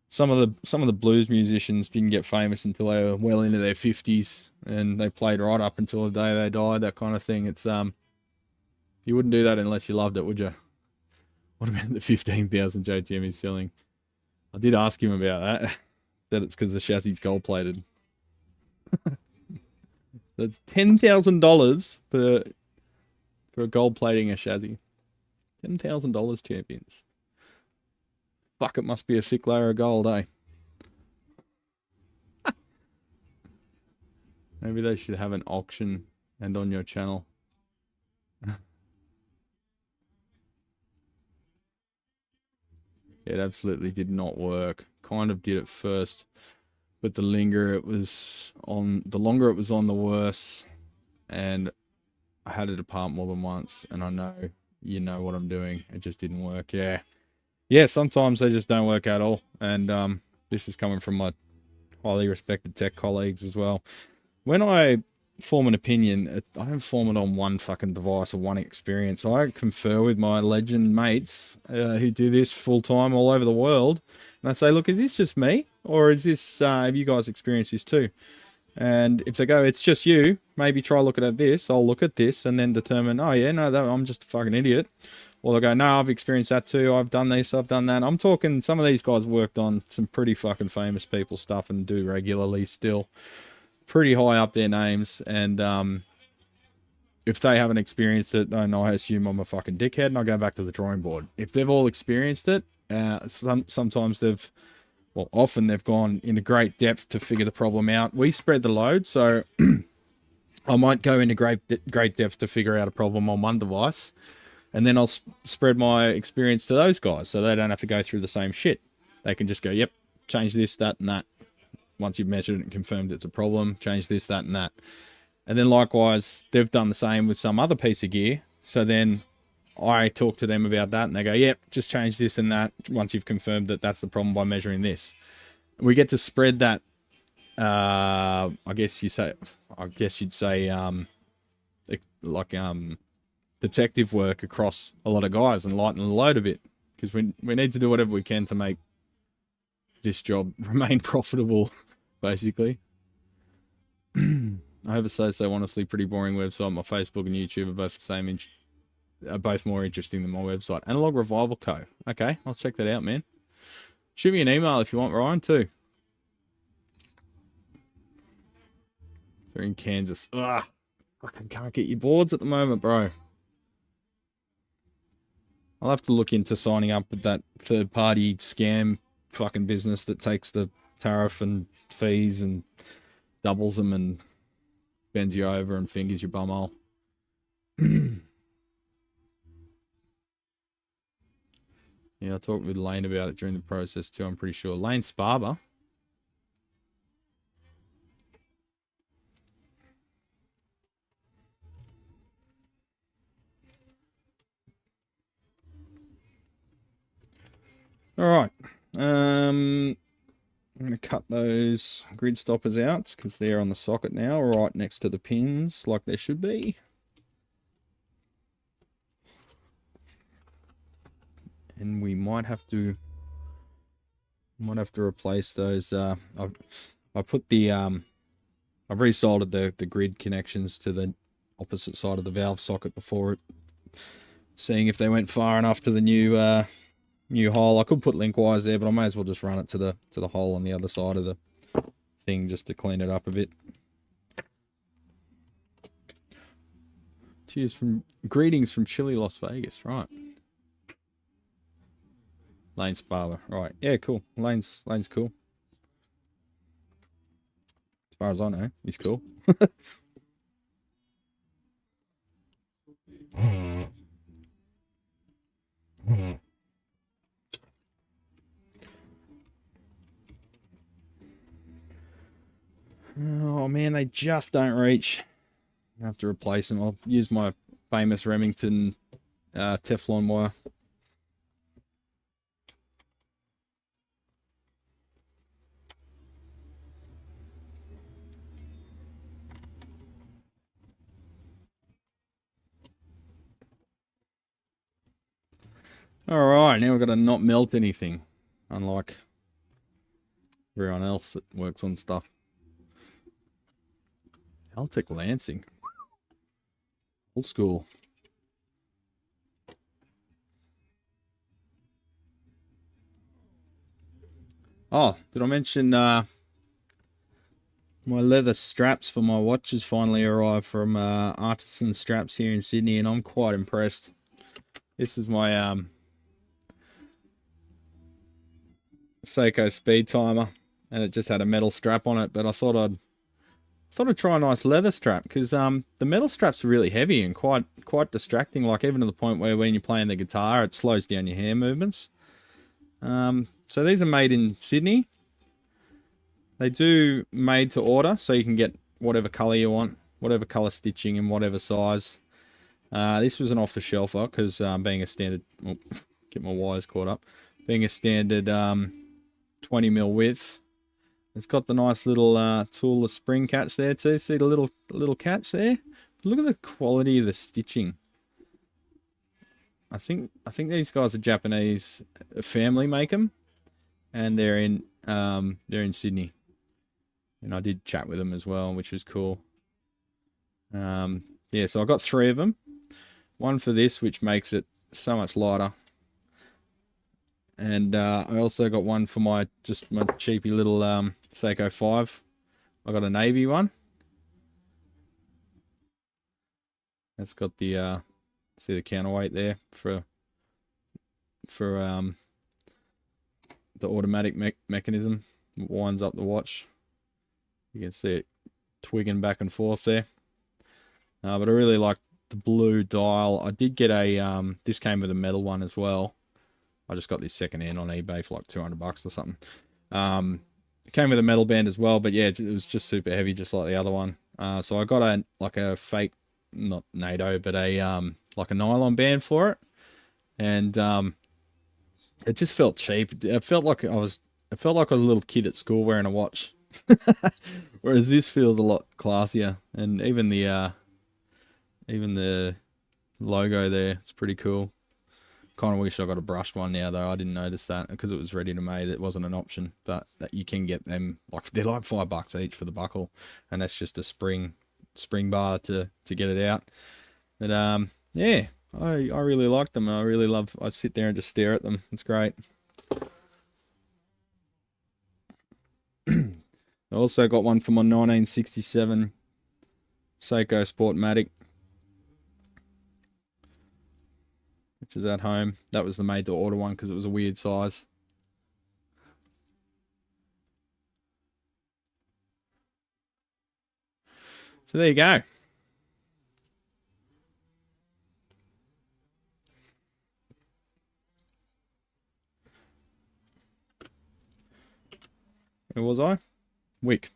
some of the blues musicians didn't get famous until they were well into their 50s, and they played right up until the day they died. That kind of thing. It's you wouldn't do that unless you loved it, would you? What about the 15,000 JTM he's selling? I did ask him about that. That it's because the chassis is gold plated. That's $10,000 for gold plating a chassis. $10,000, champions. Fuck, it must be a thick layer of gold, eh? Maybe they should have an auction and on your channel. It absolutely did not work. Kind of did at first, but the longer it was on, the worse. And I had it apart more than once, and I know you know what I'm doing. It just didn't work. Yeah, sometimes they just don't work at all. And this is coming from my highly respected tech colleagues as well. When I form an opinion, I don't form it on one fucking device or one experience. I confer with my legend mates who do this full time all over the world, and I say, look, is this just me, or is this have you guys experienced this too? And if they go, it's just you, maybe try looking at this. I'll look at this and then determine, oh yeah, no, I'm just a fucking idiot. Or they go, no, I've experienced that too. I've done this, I've done that. I'm talking, some of these guys worked on some pretty fucking famous people stuff and do regularly still. Pretty high up their names. And if they haven't experienced it, then I assume I'm a fucking dickhead and I go back to the drawing board. If they've all experienced it, sometimes they've... Well, often they've gone into great depth to figure the problem out. We spread the load, so I might go into great depth to figure out a problem on one device, and then I'll spread my experience to those guys, so they don't have to go through the same shit. They can just go, yep, change this, that, and that. Once you've measured it and confirmed it's a problem, change this, that, and that. And then likewise, they've done the same with some other piece of gear, so then I talk to them about that and they go, yep, just change this and that once you've confirmed that that's the problem by measuring this. We get to spread that, I guess you'd say, detective work across a lot of guys and lighten the load a bit, because we need to do whatever we can to make this job remain profitable, basically. I have a so honestly pretty boring website. My Facebook and YouTube are both the same are both more interesting than my website. Analog Revival Co. Okay, I'll check that out, man. Shoot me an email if you want, Ryan, too. They're in Kansas. Ugh, fucking can't get your boards at the moment, bro. I'll have to look into signing up with that third-party scam fucking business that takes the tariff and fees and doubles them and bends you over and fingers your bumhole. Yeah, I talked with Lane about it during the process too, I'm pretty sure. Lane Sparber. Alright. I'm going to cut those grid stoppers out because they're on the socket now, right next to the pins like they should be. And we might have to replace those. I put the I've resoldered the grid connections to the opposite side of the valve socket before it, seeing if they went far enough to the new hole. I could put link wires there, but I may as well just run it to the hole on the other side of the thing just to clean it up a bit. Cheers from greetings from Chile, Las Vegas. Right. Lane's barber. Right. Yeah, cool. Lane's cool. As far as I know, he's cool. Oh man, they just don't reach. I have to replace them. I'll use my famous Remington Teflon wire. Alright, now we've got to not melt anything. Unlike everyone else that works on stuff. Altec Lansing. Old school. Oh, did I mention my leather straps for my watches finally arrived from Artisan Straps here in Sydney, and I'm quite impressed. This is my Seiko speed timer, and it just had a metal strap on it, but I thought I'd try a nice leather strap, because the metal straps are really heavy and quite distracting, like even to the point where when you're playing the guitar it slows down your hand movements. So these are made in Sydney. They do made to order, so you can get whatever color you want, whatever color stitching and whatever size. This was an off-the-shelfer because being a standard, oh, get my wires caught up, being a standard 20mm width. It's got the nice little toolless spring catch there too. See the little catch there? Look at the quality of the stitching. I think these guys are Japanese family make them, and they're in Sydney. And I did chat with them as well, which was cool. Yeah, so I got 3 of them. One for this, which makes it so much lighter. And I also got one for my cheapy little Seiko 5. I got a navy one. It's got the see the counterweight there for the automatic mechanism. It winds up the watch. You can see it twigging back and forth there. But I really like the blue dial. I did get a this came with a metal one as well. I just got this second hand on eBay for like $200 or something. It came with a metal band as well, but yeah, it was just super heavy, just like the other one. So I got a fake, not NATO, but a like a nylon band for it, and it just felt cheap. It felt like I was a little kid at school wearing a watch. Whereas this feels a lot classier, and even the logo there, it's pretty cool. Kind of wish I got a brushed one now though. I didn't notice that because it was ready to made. It wasn't an option, but that you can get them, like they're like $5 each for the buckle, and that's just a spring bar to get it out. But yeah, I really like them. I sit there and just stare at them. It's great. I also got one for my 1967 Seiko Sportmatic, which is at home. That was the made to order one because it was a weird size. So there you go. Where was I? Wick.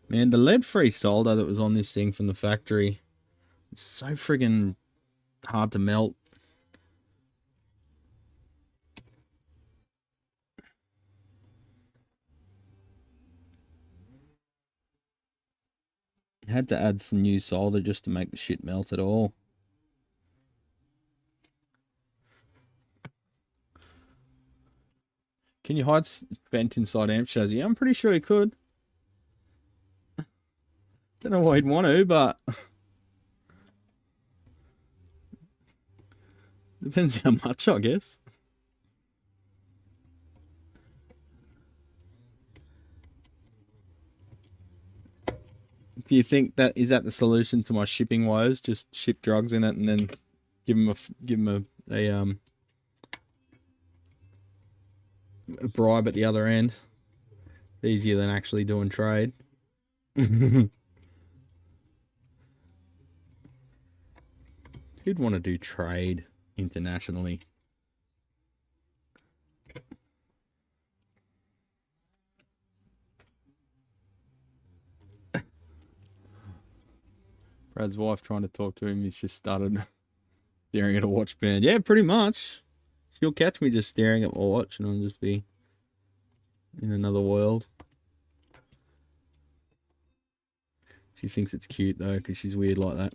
Man, the lead-free solder that was on this thing from the factory is so friggin' hard to melt. Had to add some new solder just to make the shit melt at all. Can you hide vent inside amp chassis? I'm pretty sure you could. Don't know why he'd want to, but depends how much, I guess. Do you think that is that the solution to my shipping woes? Just ship drugs in it and then give them a bribe at the other end. Easier than actually doing trade. Who'd want to do trade internationally? Brad's wife trying to talk to him. He's just started staring at a watch band. Yeah, pretty much. She'll catch me just staring at my watch and I'll just be in another world. She thinks it's cute though, because she's weird like that.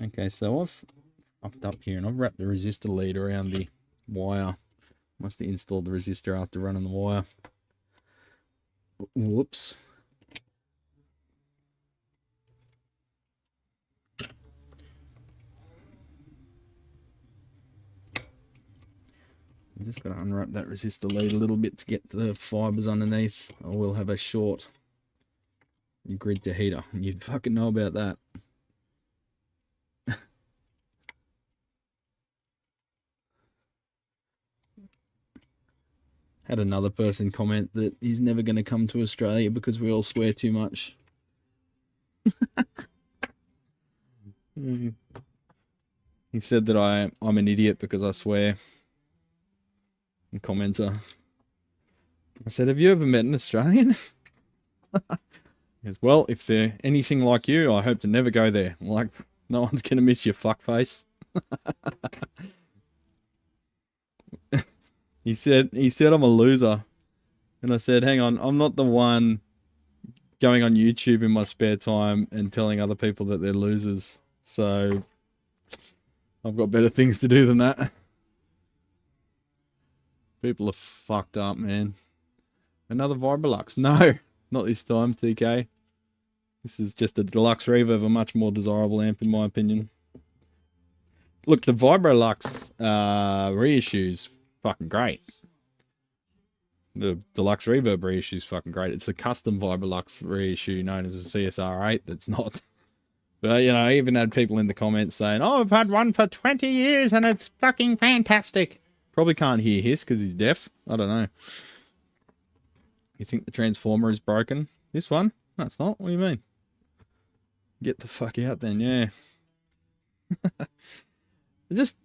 Okay, so I've fucked up here and I've wrapped the resistor lead around the wire. Must have installed the resistor after running the wire. Whoops. I'm just going to unwrap that resistor lead a little bit to get the fibers underneath. I will have a short grid to heater. You'd fucking know about that. Had another person comment that he's never going to come to Australia because we all swear too much. He said that I'm an idiot because I swear. A commenter. I said, have you ever met an Australian? He goes, well, if they're anything like you, I hope to never go there. I'm like, no one's going to miss your fuckface. He said I'm a loser. And I said, hang on, I'm not the one going on YouTube in my spare time and telling other people that they're losers. So I've got better things to do than that. People are fucked up, man. Another Vibrolux. No, not this time, TK. This is just a deluxe reverb, a much more desirable amp in my opinion. Look, the Vibrolux reissue's fucking great. The deluxe reverb reissue's fucking great. It's a custom Vibrolux reissue known as a CSR8 that's not. But, you know, I even had people in the comments saying, oh, I've had one for 20 years and it's fucking fantastic. Probably can't hear his because he's deaf. I don't know. You think the transformer is broken? This one? No, it's not. What do you mean? Get the fuck out then, yeah. Just...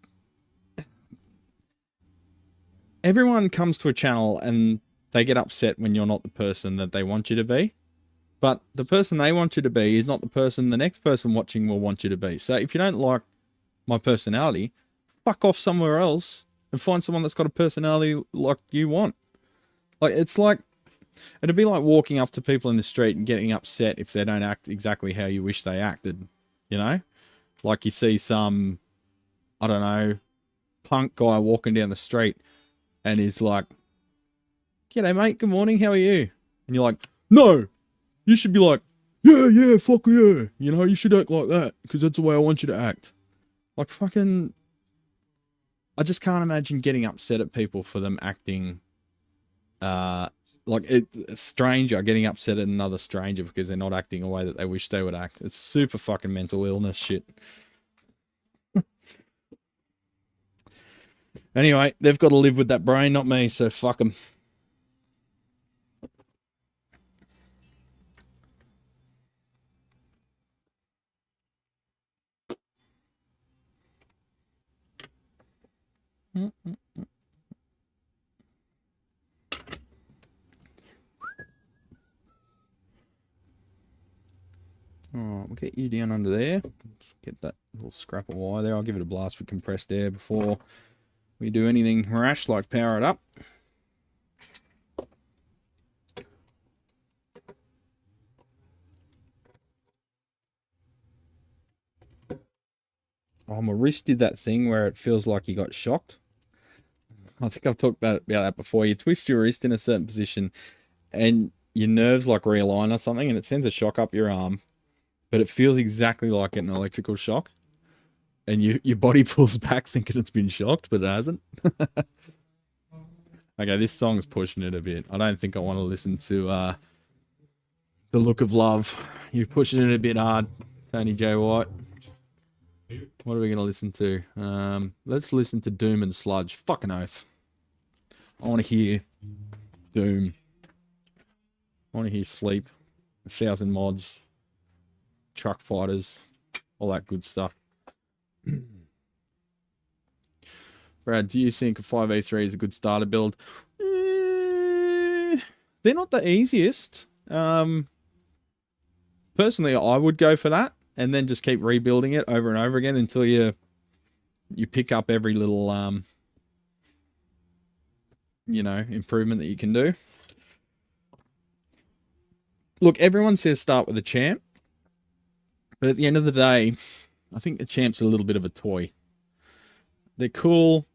Everyone comes to a channel and they get upset when you're not the person that they want you to be. But the person they want you to be is not the person the next person watching will want you to be. So if you don't like my personality, fuck off somewhere else and find someone that's got a personality like you want. Like, it's like, it'd be like walking up to people in the street and getting upset if they don't act exactly how you wish they acted. You know? Like you see some, I don't know, punk guy walking down the street and he's like, g'day mate, good morning, how are you? And you're like, no! You should be like, yeah, fuck yeah. You know, you should act like that because that's the way I want you to act. Like fucking... I just can't imagine getting upset at people for them acting... a stranger getting upset at another stranger because they're not acting a way that they wish they would act. It's super fucking mental illness shit. Anyway, they've got to live with that brain, not me, so fuck them. Alright, we'll get you down under there. Get that little scrap of wire there. I'll give it a blast with compressed air before we do anything rash like power it up. Oh, my wrist did that thing where it feels like you got shocked. I think I've talked about that before. You twist your wrist in a certain position and your nerves like realign or something and it sends a shock up your arm, but it feels exactly like an electrical shock. And your body pulls back thinking it's been shocked, but it hasn't. Okay, this song's pushing it a bit. I don't think I want to listen to The Look of Love. You're pushing it a bit hard, Tony J. White. What are we going to listen to? Let's listen to Doom and Sludge. Fucking oath. I want to hear Doom. I want to hear Sleep. 1,000 Mods. Truck Fighters. All that good stuff. Brad, do you think a 5A3 is a good starter build? They're not the easiest. Personally, I would go for that. And then just keep rebuilding it over and over again until you pick up every little, you know, improvement that you can do. Look, everyone says start with a champ. But at the end of the day, I think the champ's a little bit of a toy. They're cool,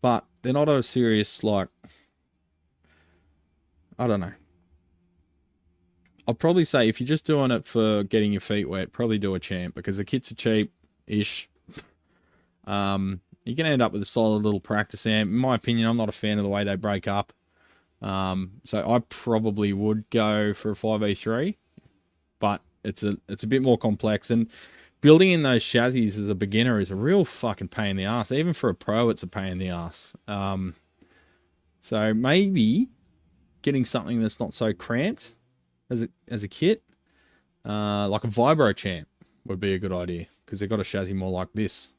but they're not a serious, like, I don't know. I'll probably say if you're just doing it for getting your feet wet, probably do a champ because the kits are cheap-ish. You're going to end up with a solid little practice amp. In my opinion, I'm not a fan of the way they break up. So I probably would go for a 5A3, but it's a bit more complex. And building in those chassis as a beginner is a real fucking pain in the ass. Even for a pro, it's a pain in the ass. So maybe getting something that's not so cramped as a kit, like a vibro champ would be a good idea because they've got a chassis more like this.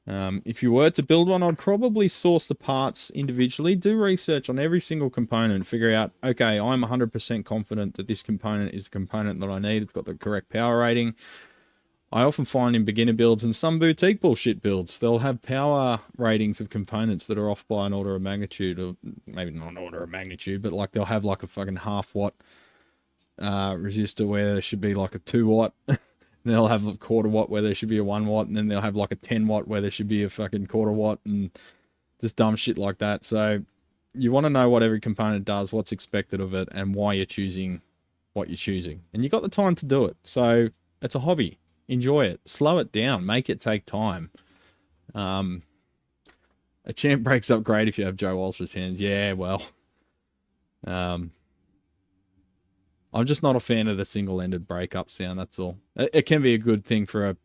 If you were to build one, I'd probably source the parts individually, do research on every single component, figure out, okay, I'm 100% confident that this component is the component that I need. It's got the correct power rating. I often find in beginner builds and some boutique bullshit builds, they'll have power ratings of components that are off by an order of magnitude, or maybe not an order of magnitude, but like they'll have like a fucking half watt resistor where there should be like a 2 watt. And they'll have a quarter watt where there should be a 1 watt, and then they'll have like a 10 watt where there should be a fucking quarter watt, and just dumb shit like that. So you want to know what every component does, what's expected of it, and why you're choosing what you're choosing. And you got the time to do it. So it's a hobby. Enjoy it. Slow it down. Make it take time. A champ breaks up great if you have Joe Walsh's hands. Yeah, well. I'm just not a fan of the single-ended breakup sound, that's all. It can be a good thing for a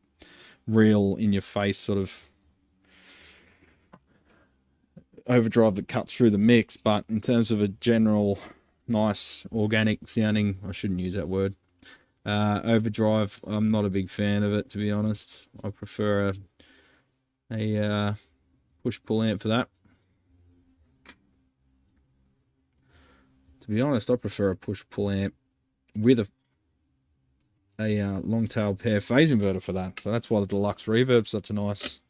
real in-your-face sort of overdrive that cuts through the mix, but in terms of a general nice organic sounding, I shouldn't use that word, overdrive, I'm not a big fan of it, to be honest. I prefer a push-pull amp for that. To be honest, I prefer a push-pull amp with a long-tail pair phase inverter for that. So that's why the deluxe reverb's such a nice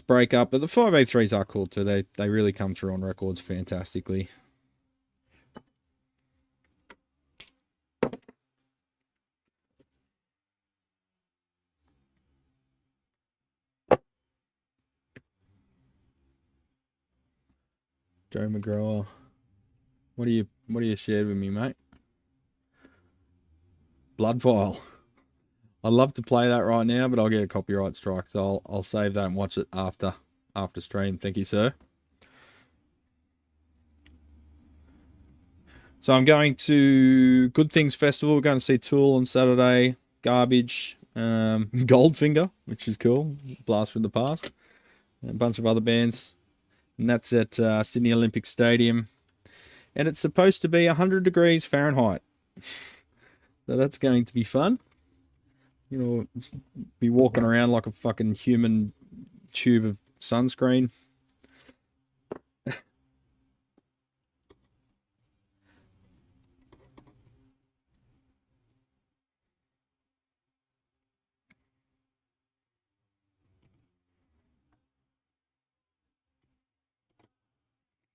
breakup. But the 5A3s are cool too. They really come through on records fantastically. Joe McGraw, what do you shared with me, mate? Blood Vial. I'd love to play that right now, but I'll get a copyright strike, so I'll save that and watch it after stream. Thank you, sir. So I'm going to Good Things Festival. We're going to see Tool on Saturday. Garbage, Goldfinger, which is cool. Blast from the Past. A bunch of other bands. And that's at Sydney Olympic Stadium. And it's supposed to be 100 degrees Fahrenheit. So that's going to be fun. You know, be walking around like a fucking human tube of sunscreen.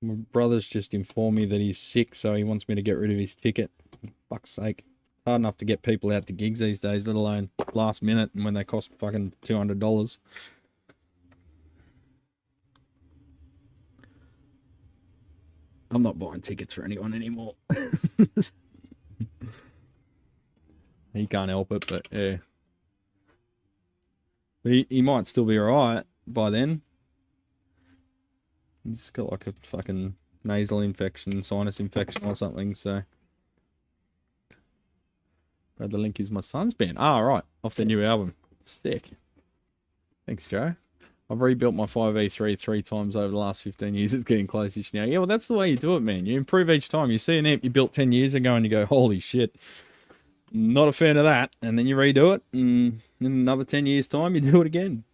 My brother's just informed me that he's sick, so he wants me to get rid of his ticket. For fuck's sake. Hard enough to get people out to gigs these days, let alone last minute and when they cost fucking $200. I'm not buying tickets for anyone anymore. He can't help it, but yeah. But he might still be alright by then. He's got like a fucking nasal infection, sinus infection or something, so. But the link is my son's band. Ah, right. Off the new album. Sick. Thanks, Joe. I've rebuilt my 5E3 3 times over the last 15 years. It's getting close-ish now. Yeah, well, that's the way you do it, man. You improve each time. You see an amp you built 10 years ago and you go, holy shit. Not a fan of that. And then you redo it. And in another 10 years' time, you do it again.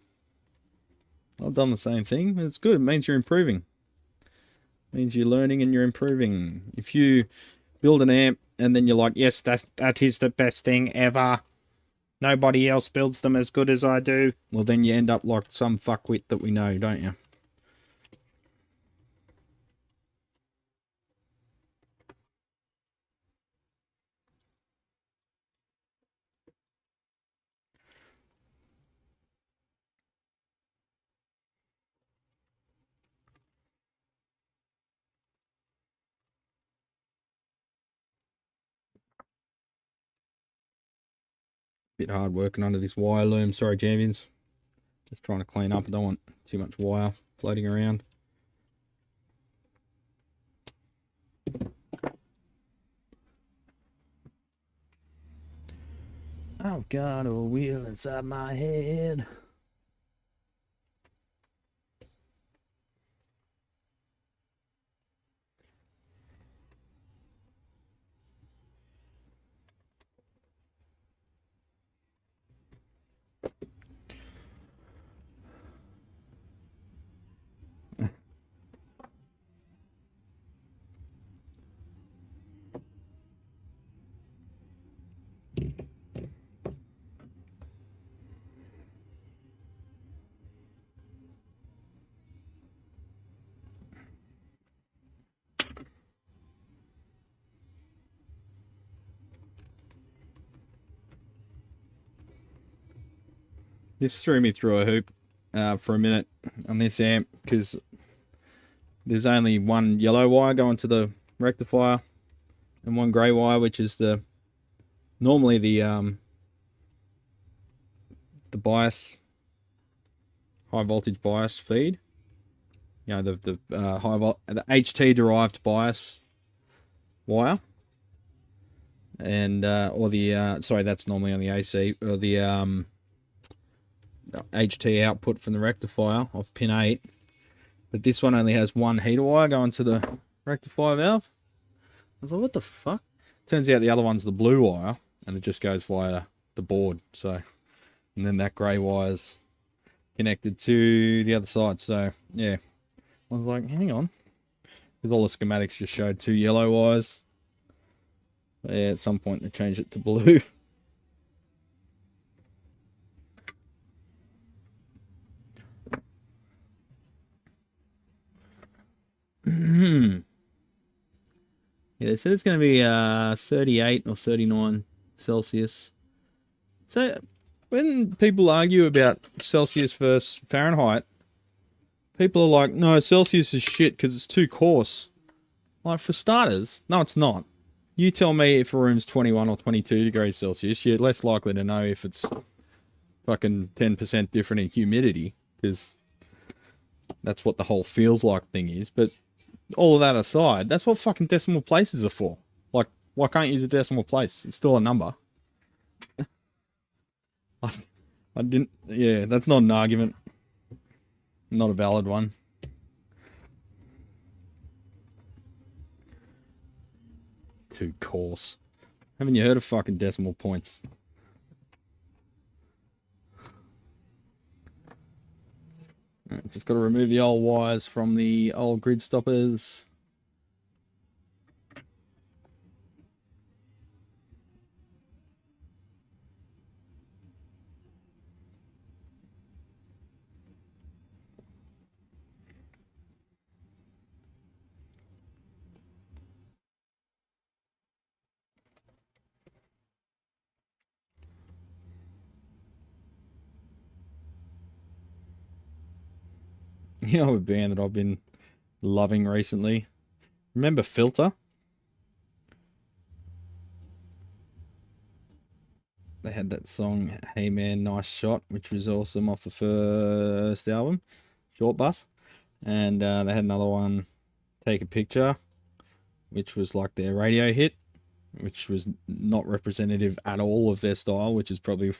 I've done the same thing. It's good. It means you're improving. It means you're learning and you're improving. If you build an amp and then you're like, yes, that is the best thing ever. Nobody else builds them as good as I do. Well, then you end up like some fuckwit that we know, don't you? Bit hard working under this wire loom. Sorry, champions. Just trying to clean up. I don't want too much wire floating around. I've got a wheel inside my head. This threw me through a hoop for a minute on this amp because there's only one yellow wire going to the rectifier and one grey wire, which is normally the bias, high voltage bias feed. You know, the HT derived bias wire, and or the sorry, that's normally on the AC, or the HT output from the rectifier off pin 8, but this one only has one heater wire going to the rectifier valve. I was like, what the fuck? Turns out the other one's the blue wire, and it just goes via the board. So, and then that grey wire's connected to the other side. So, yeah, I was like, hang on, because all the schematics just showed two yellow wires. But yeah, at some point they changed it to blue. Yeah, they said it's going to be 38 or 39 Celsius. So when people argue about Celsius versus Fahrenheit, people are like, no, Celsius is shit because it's too coarse. Like, for starters, no, it's not. You tell me if a room's 21 or 22 degrees Celsius, you're less likely to know if it's fucking 10% different in humidity, because that's what the whole feels like thing is. But all of that aside, that's what fucking decimal places are for. Like, why can't you use a decimal place? It's still a number. I didn't... Yeah, that's not an argument. Not a valid one. Too coarse. Haven't you heard of fucking decimal points? Just got to remove the old wires from the old grid stoppers. You know, a band that I've been loving recently. Remember Filter? They had that song, Hey Man, Nice Shot, which was awesome off the first album, Short Bus. And they had another one, Take a Picture, which was like their radio hit, which was not representative at all of their style, which is probably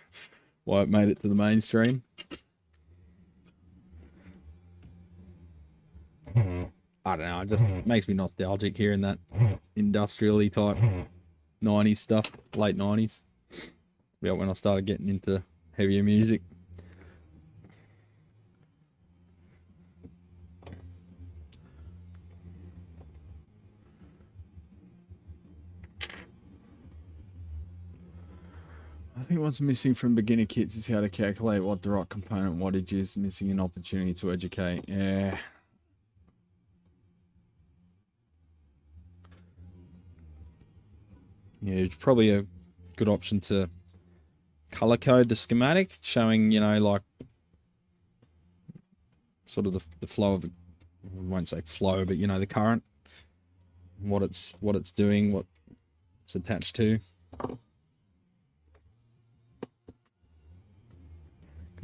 why it made it to the mainstream. I don't know, it just makes me nostalgic hearing that industrially type 90s stuff, late 90s. About when I started getting into heavier music. I think what's missing from beginner kits is how to calculate what the right component wattage is, missing an opportunity to educate. Yeah. Yeah, it's probably a good option to color code the schematic, showing, you know, like sort of the flow of the, I won't say flow, but you know, the current, what it's doing, what it's attached to. Because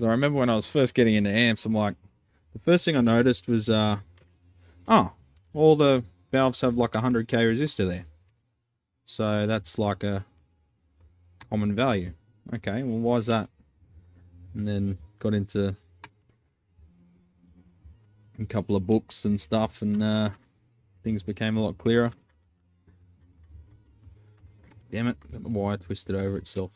I remember when I was first getting into amps, I'm like, the first thing I noticed was, oh, all the valves have like 100k resistor there. So that's like a common value. Okay, well, why is that? And then got into a couple of books and stuff, and things became a lot clearer. Damn it, got the wire twisted over itself.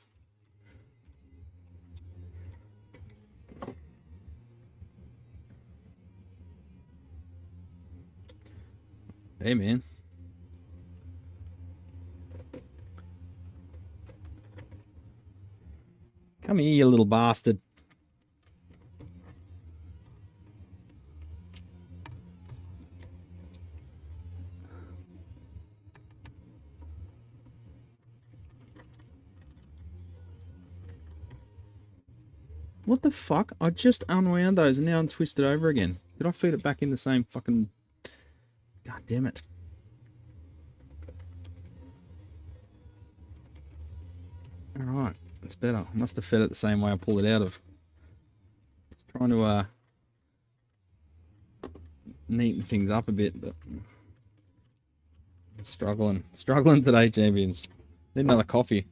Hey, man. Come here, you little bastard. What the fuck? I just unwound those and now I'm twisted over again. Did I feed it back in the same fucking... God damn it. Alright, it's better. I must have fed it the same way I pulled it out of. Just trying to neaten things up a bit, but I'm struggling today, champions. Need another coffee.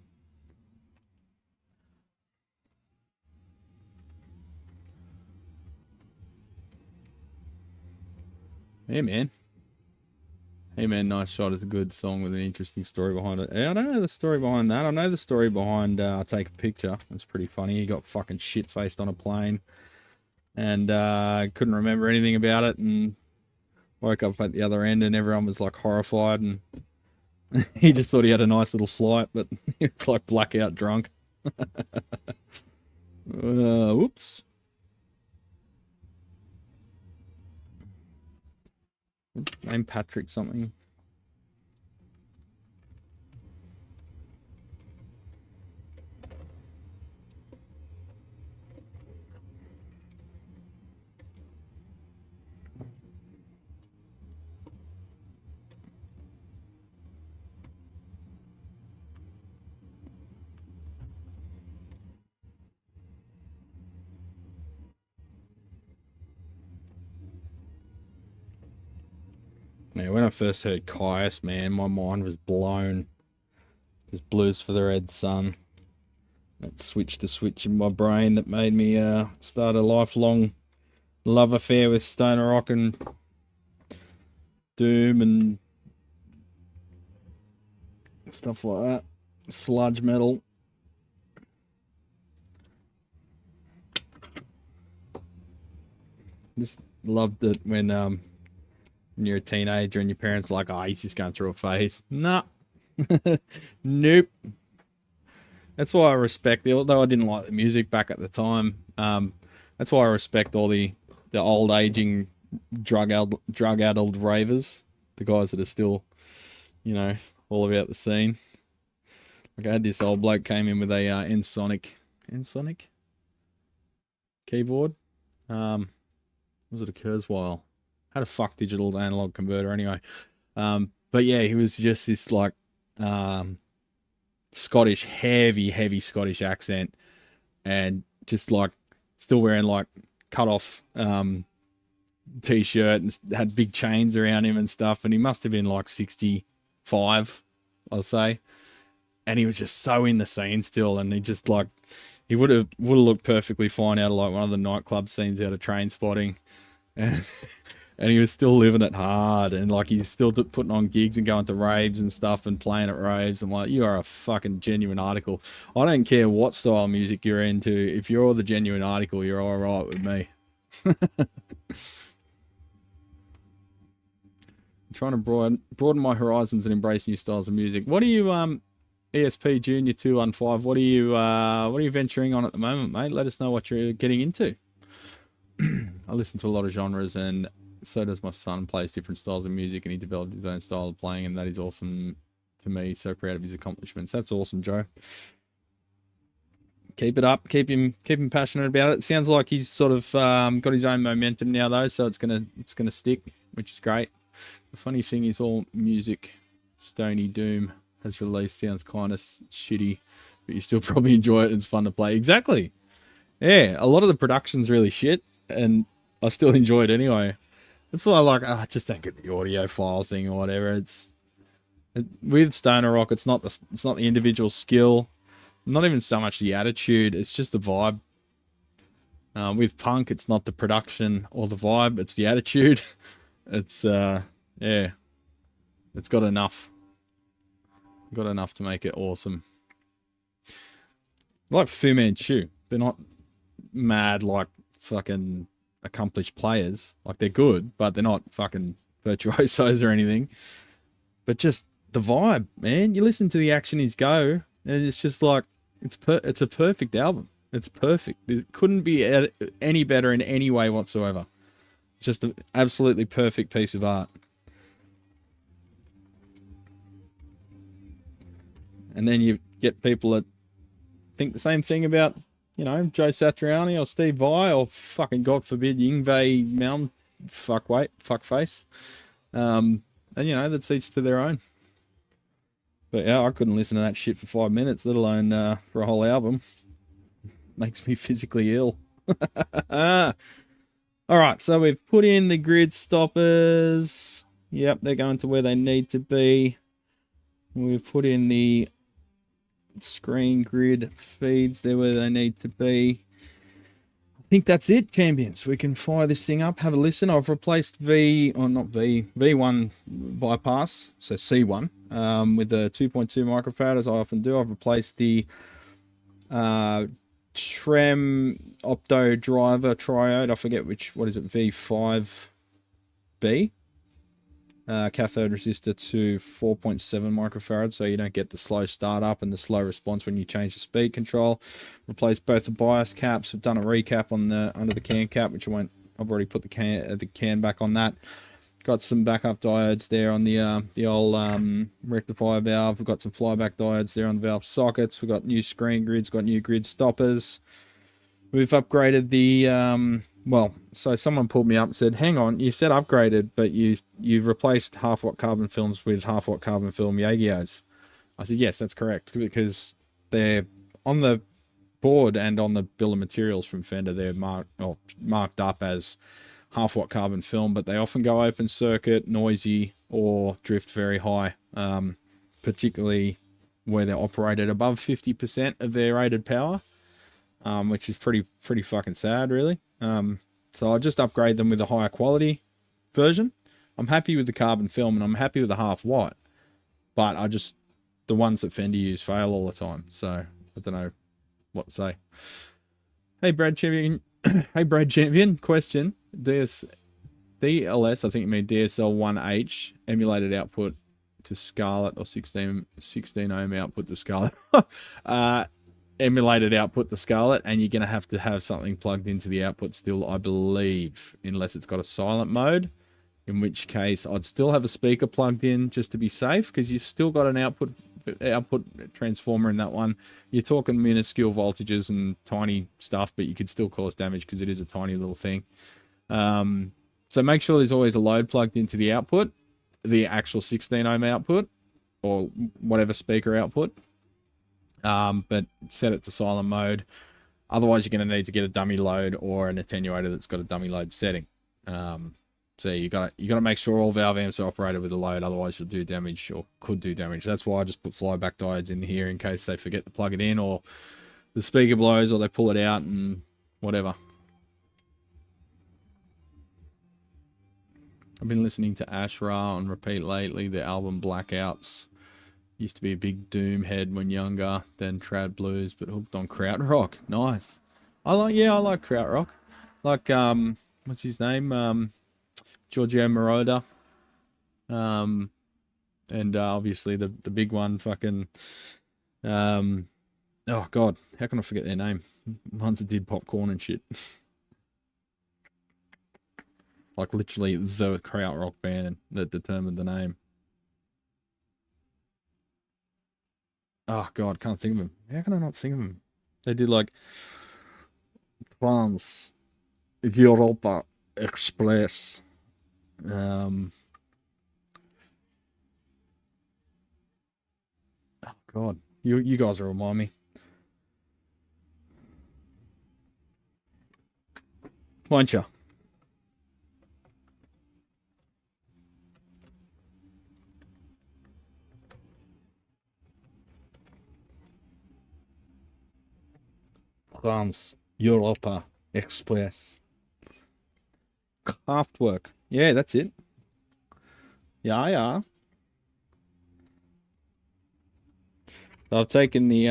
Hey, man. Hey, man, Nice Shot is a good song with an interesting story behind it. I don't know the story behind that. I know the story behind Take a Picture. It's pretty funny. He got fucking shit-faced on a plane and couldn't remember anything about it, and woke up at the other end and everyone was like horrified, and he just thought he had a nice little flight, but he was like blackout drunk. Whoops. What's his name? Patrick something. Yeah, when I first heard Caius, man, my mind was blown. Just Blues for the Red Sun. That switched a switch in my brain that made me start a lifelong love affair with stoner rock and doom and stuff like that. Sludge metal. Just loved it when you're a teenager and your parents are like, oh, he's just going through a phase. Nah. Nope. That's why I respect it, although I didn't like the music back at the time. That's why I respect all the old aging drug-addled ravers, the guys that are still, you know, all about the scene. Like I had this old bloke came in with a Ensoniq keyboard. Was it a Kurzweil? Had a fuck digital to analog converter anyway. But yeah, he was just this like Scottish, heavy Scottish accent, and just like still wearing like cut off t-shirt and had big chains around him and stuff. And he must have been like 65, I'll say. And he was just so in the scene still, and he just like he would have looked perfectly fine out of like one of the nightclub scenes out of Train Spotting, and he was still living it hard, and like he's still putting on gigs and going to raves and stuff and playing at raves. I'm like, you are a fucking genuine article. I don't care what style of music you're into. If you're the genuine article, you're all right with me. I'm trying to broaden my horizons and embrace new styles of music. What do you ESP Junior 215? What are you venturing on at the moment, mate? Let us know what you're getting into. I listen to a lot of genres, and so does my son. Plays different styles of music, and he developed his own style of playing, and that is awesome to me. So proud of his accomplishments. That's awesome, Joe. Keep it up. Keep him passionate about it. Sounds like he's sort of got his own momentum now, though, so it's gonna stick, which is great. The funny thing is, all music Stony Doom has released sounds kind of shitty, but you still probably enjoy it. It's fun to play. Exactly. Yeah, a lot of the production's really shit, and I still enjoy it anyway. That's why I like, I just don't get the audio file thing or whatever. With stoner rock, it's not the individual skill, not even so much the attitude. It's just the vibe. With punk, it's not the production or the vibe. It's the attitude. It's yeah, it's got enough. Got enough to make it awesome. Like Fu Manchu, they're not mad like fucking accomplished players. Like, they're good, but they're not fucking virtuosos or anything. But just the vibe, man. You listen to the Action Is Go, and it's just like it's a perfect album. It's perfect. It couldn't be any better in any way whatsoever. It's just an absolutely perfect piece of art. And then you get people that think the same thing about, you know, Joe Satriani or Steve Vai or fucking, God forbid, Yngwie Malm, fuckface. And, you know, that's each to their own. But yeah, I couldn't listen to that shit for 5 minutes, let alone for a whole album. Makes me physically ill. Alright, so we've put in the grid stoppers. Yep, they're going to where they need to be. We've put in the screen grid feeds, they're where they need to be. I think that's it, champions. We can fire this thing up, have a listen. I've replaced V1 bypass, so C1, with a 2.2 microfarad, as I often do. I've replaced the Trem Opto driver triode, I forget what is it, V5B, cathode resistor to 4.7 microfarad, so you don't get the slow startup and the slow response when you change the speed control. Replaced both the bias caps. We've done a recap on the under the can cap, which I've already put the can back on that. Got some backup diodes there on the old rectifier valve. We've got some flyback diodes there on the valve sockets. We've got new screen grids, got new grid stoppers. We've upgraded the well, so someone pulled me up and said, hang on, you said upgraded, but you've replaced half-watt carbon films with half-watt carbon film Yagios. I said, yes, that's correct, because they're on the board and on the bill of materials from Fender, they're marked up as half-watt carbon film, but they often go open circuit, noisy, or drift very high, particularly where they're operated above 50% of their rated power, which is pretty fucking sad, really. So I just upgrade them with a higher quality version. I'm happy with the carbon film, and I'm happy with the half watt, but the ones that Fender use fail all the time, so I don't know what to say. Hey Brad Champion, question. DLS, I think you mean DSL1H, emulated output to Scarlett, or 16 ohm output to Scarlett. Emulated output to Scarlett, and you're going to have something plugged into the output still, I believe, unless it's got a silent mode, in which case I'd still have a speaker plugged in just to be safe, because you've still got an output transformer in that one. You're talking minuscule voltages and tiny stuff, but you could still cause damage because it is a tiny little thing. So make sure there's always a load plugged into the output, the actual 16 ohm output, or whatever speaker output. But set it to silent mode. Otherwise, you're going to need to get a dummy load or an attenuator that's got a dummy load setting. So you got to make sure all valve amps are operated with a load. Otherwise, you'll do damage or could do damage. That's why I just put flyback diodes in here in case they forget to plug it in, or the speaker blows, or they pull it out and whatever. I've been listening to Ashra on repeat lately. The album Blackouts. Used to be a big Doom head when younger, then trad blues, but hooked on krautrock. Nice. I like krautrock. Like what's his name? Giorgio Moroder. And obviously the big one, fucking oh god, how can I forget their name? Ones that did Popcorn and shit. Like literally the krautrock band that determined the name. Oh god, can't think of him. How can I not think of him? They did like France, Europa Express. Oh god, you guys will remind me. Won't you? France, Europa Express. Kraftwerk. Yeah, that's it. Yeah. I've taken the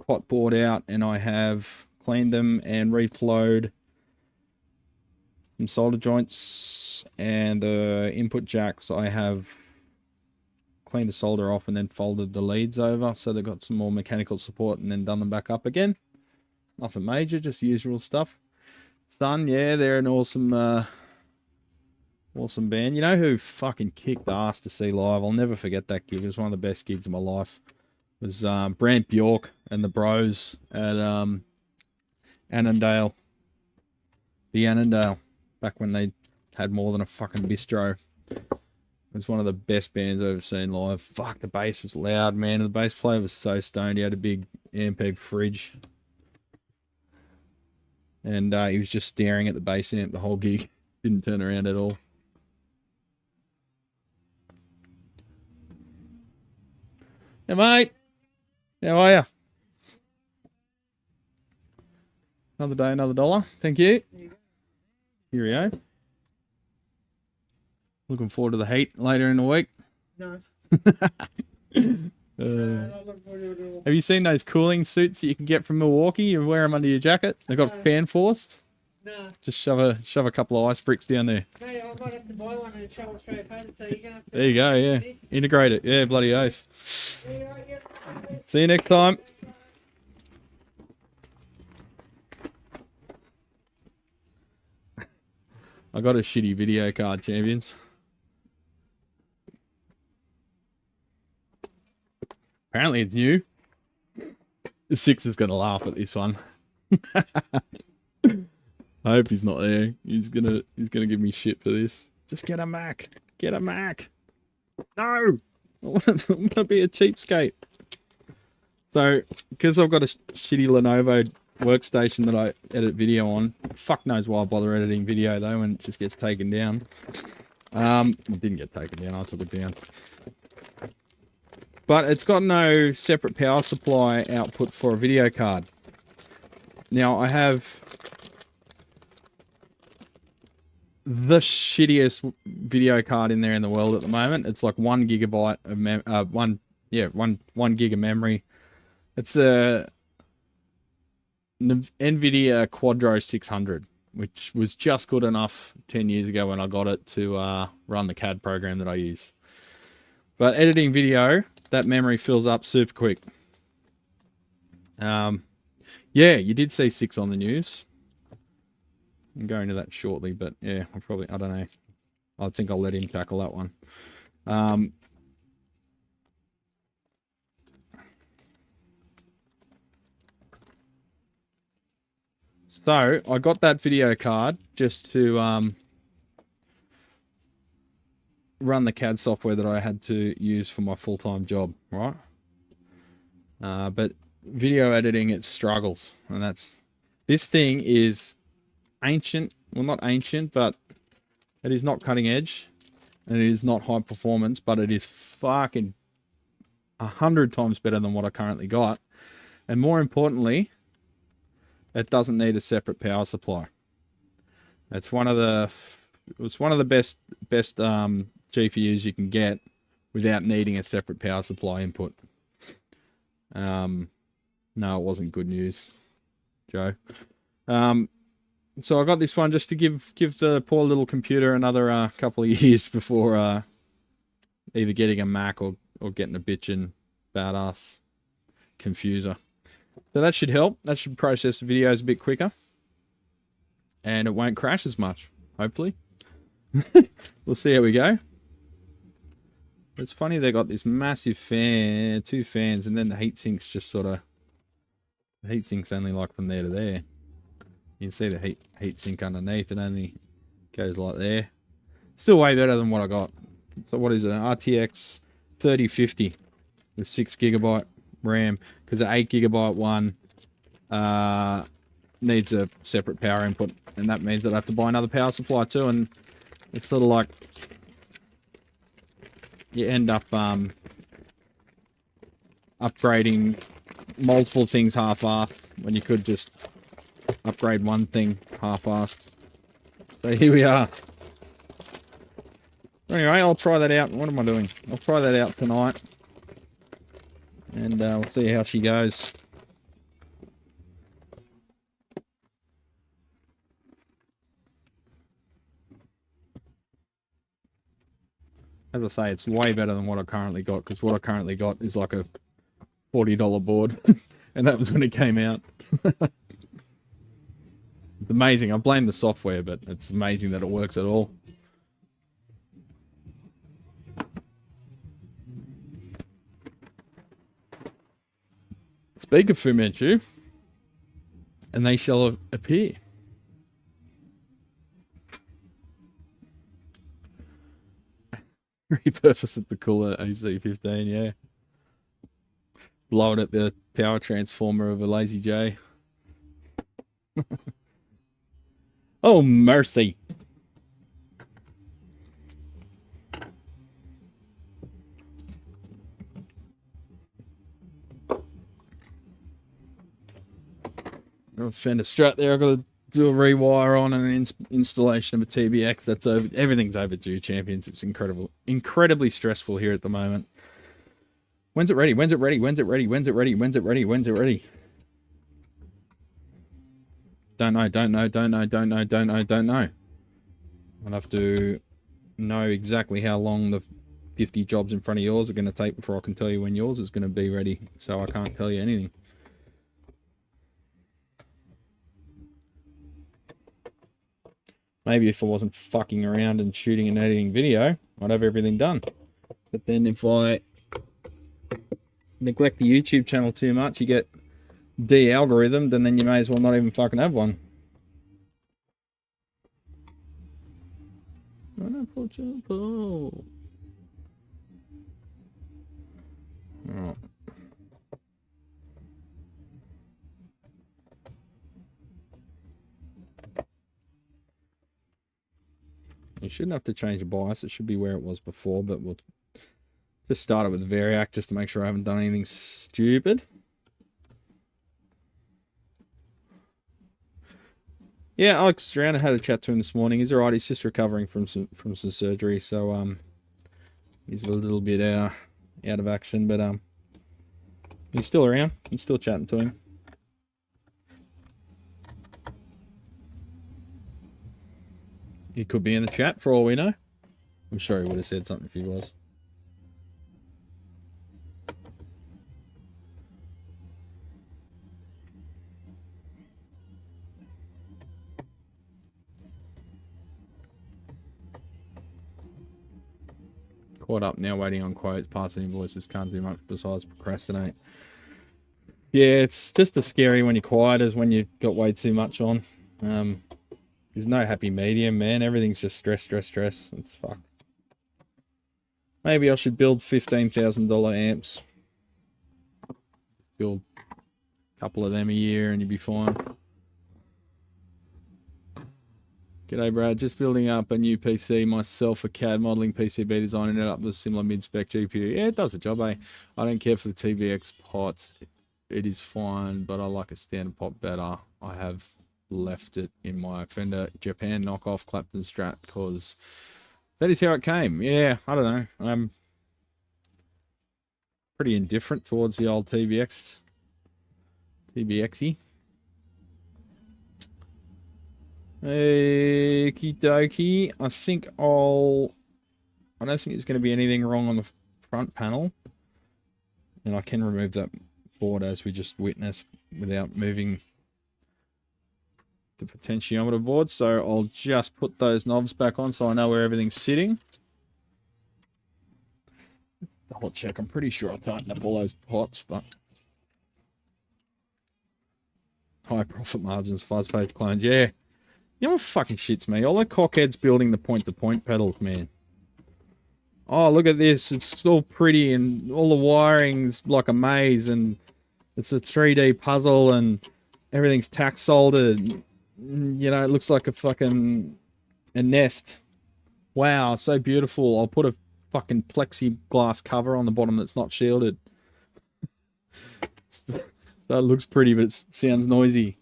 hot board out and I have cleaned them and reflowed some solder joints and the input jacks. I have cleaned the solder off and then folded the leads over so they've got some more mechanical support, and then done them back up again. Nothing major, just usual stuff. Sun, yeah, they're an awesome awesome band. You know who fucking kicked ass to see live? I'll never forget that gig. It was one of the best gigs of my life. It was Brant Bjork and the Bros at Annandale. The Annandale. Back when they had more than a fucking bistro. It was one of the best bands I've ever seen live. Fuck, the bass was loud, man. The bass player was so stoned. He had a big Ampeg fridge. And he was just staring at the bass amp the whole gig. Didn't turn around at all. Hey, mate. How are you? Another day, another dollar. Thank you. Here we go. Looking forward to the heat later in the week. No. Have you seen those cooling suits that you can get from Milwaukee? You wear them under your jacket. They've got fan forced. No. Just shove a couple of ice bricks down there. Mate, I might have to buy one and travel straight home, so you're gonna have to. There you go. Yeah, integrate it. Yeah, bloody oath. See you next time. I got a shitty video card, champions. Apparently it's new. The Six is gonna laugh at this one. I hope he's not there. He's gonna give me shit for this. Just get a Mac. Get a Mac. No! I want to be a cheapskate. So, because I've got a shitty Lenovo workstation that I edit video on, fuck knows why I bother editing video though when it just gets taken down. It didn't get taken down, I took it down. But it's got no separate power supply output for a video card. Now, I have the shittiest video card in there in the world at the moment. It's like 1 gigabyte of one gig of memory. It's a NVIDIA Quadro 600, which was just good enough 10 years ago when I got it to run the CAD program that I use. But editing video, that memory fills up super quick. Yeah, you did see 6 on the news. I'm going to that shortly, but yeah, I don't know. I think I'll let him tackle that one. So I got that video card just to run the CAD software that I had to use for my full-time job, right? But video editing, it struggles, and this thing is ancient. Well, not ancient, but it is not cutting edge, and it is not high performance, but it is fucking 100 times better than what I currently got. And more importantly, it doesn't need a separate power supply. It was one of the best GPUs you can get without needing a separate power supply input. No, it wasn't good news, Joe. So I got this one just to give the poor little computer another couple of years before either getting a Mac or getting a bitchin' badass confuser. So that should help. That should process the videos a bit quicker. And it won't crash as much, hopefully. We'll see how we go. It's funny they got this massive fan, 2 fans, and then the heatsink's just sort of... The heatsink's only like from there to there. You can see the heatsink underneath. It only goes like there. Still way better than what I got. So what is it? An RTX 3050 with 6GB RAM. Because the 8GB one needs a separate power input. And that means that I have to buy another power supply too. And it's sort of like... You end up upgrading multiple things half-assed when you could just upgrade one thing half-assed. So here we are. Anyway, I'll try that out. What am I doing? I'll try that out tonight. And we'll see how she goes. As I say, it's way better than what I currently got, because what I currently got is like a $40 board. And that was when it came out. It's amazing. I blame the software, but it's amazing that it works at all. Speak of Fu Manchu, and they shall appear. Repurpose the cooler AC-15, yeah. Blow it at the power transformer of a Lazy J. Oh, mercy. Got a Fender Strat there. I've got to do a rewire on and an installation of a TBX. That's over. Everything's overdue, champions. It's incredibly stressful here at the moment. When's it ready? When's it ready? When's it ready? When's it ready? When's it ready? When's it ready? Don't know, don't know, don't know, don't know, don't know, don't know. I'll have to know exactly how long the 50 jobs in front of yours are going to take before I can tell you when yours is going to be ready. So I can't tell you anything. Maybe if I wasn't fucking around and shooting and editing video, I'd have everything done. But then if I neglect the YouTube channel too much, you get de-algorithmed, and then you may as well not even fucking have one. Alright. You shouldn't have to change the bias. It should be where it was before, but we'll just start it with Variac just to make sure I haven't done anything stupid. Yeah, Alex is around. I had a chat to him this morning. He's alright. He's just recovering from some surgery, so he's a little bit out of action, but he's still around. I'm still chatting to him. He could be in the chat for all we know. I'm sure he would have said something if he was. Caught up now, waiting on quotes, parts and invoices. Can't do much besides procrastinate. Yeah, it's just as scary when you're quiet as when you've got way too much on. There's no happy medium, man. Everything's just stress, stress, stress. It's fucked. Maybe I should build $15,000 amps. Build a couple of them a year and you'd be fine. G'day, Brad. Just building up a new PC myself for CAD modeling PCB design and it up with a similar mid-spec GPU. Yeah, it does the job, eh? I don't care for the TVX pot. It is fine, but I like a standard pot better. I have left it in my Fender Japan knockoff Clapton Strat because that is how it came. Yeah, I don't know. I'm pretty indifferent towards the old TVXy. Okie dokie. I don't think there's going to be anything wrong on the front panel. And I can remove that board as we just witnessed without moving the potentiometer board. So I'll just put those knobs back on so I know where everything's sitting. Double check. I'm pretty sure I tightened up all those pots, but high profit margins, fuzz face clones. Yeah. You know what fucking shits me? All the cockheads building the point-to-point pedals, man. Oh, look at this. It's all pretty and all the wiring's like a maze and it's a 3D puzzle and everything's tack soldered. You know, it looks like a nest. Wow, so beautiful. I'll put a fucking plexiglass cover on the bottom that's not shielded. So it looks pretty, but it sounds noisy.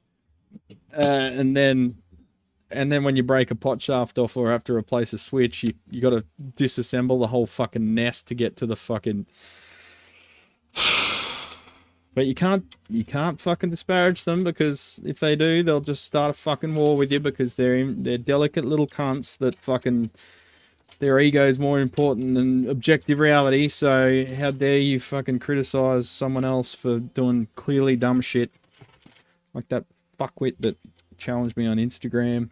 And then when you break a pot shaft off or have to replace a switch, you got to disassemble the whole fucking nest to get to the fucking. But you can't fucking disparage them because if they do, they'll just start a fucking war with you because they're delicate little cunts that fucking their ego is more important than objective reality. So how dare you fucking criticize someone else for doing clearly dumb shit like that fuckwit that challenged me on Instagram.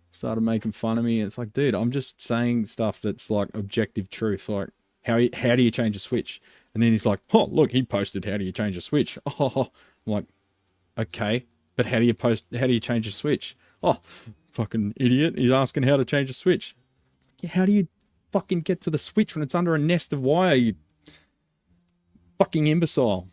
Started making fun of me. It's like, dude, I'm just saying stuff that's like objective truth. Like, how do you change a switch? And then he's like, oh, look, he posted, how do you change a switch? Oh, I'm like, okay, but how do you change a switch? Oh, fucking idiot. He's asking how to change a switch. How do you fucking get to the switch when it's under a nest of wire, you fucking imbecile?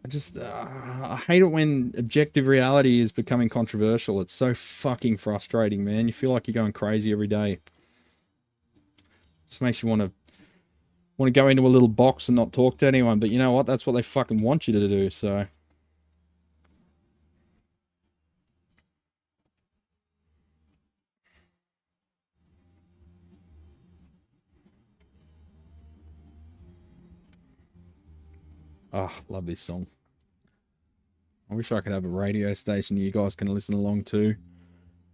I hate it when objective reality is becoming controversial. It's so fucking frustrating, man. You feel like you're going crazy every day. Just makes you want to go into a little box and not talk to anyone. But you know what? That's what they fucking want you to do, so. Ah, oh, love this song. I wish I could have a radio station you guys can listen along to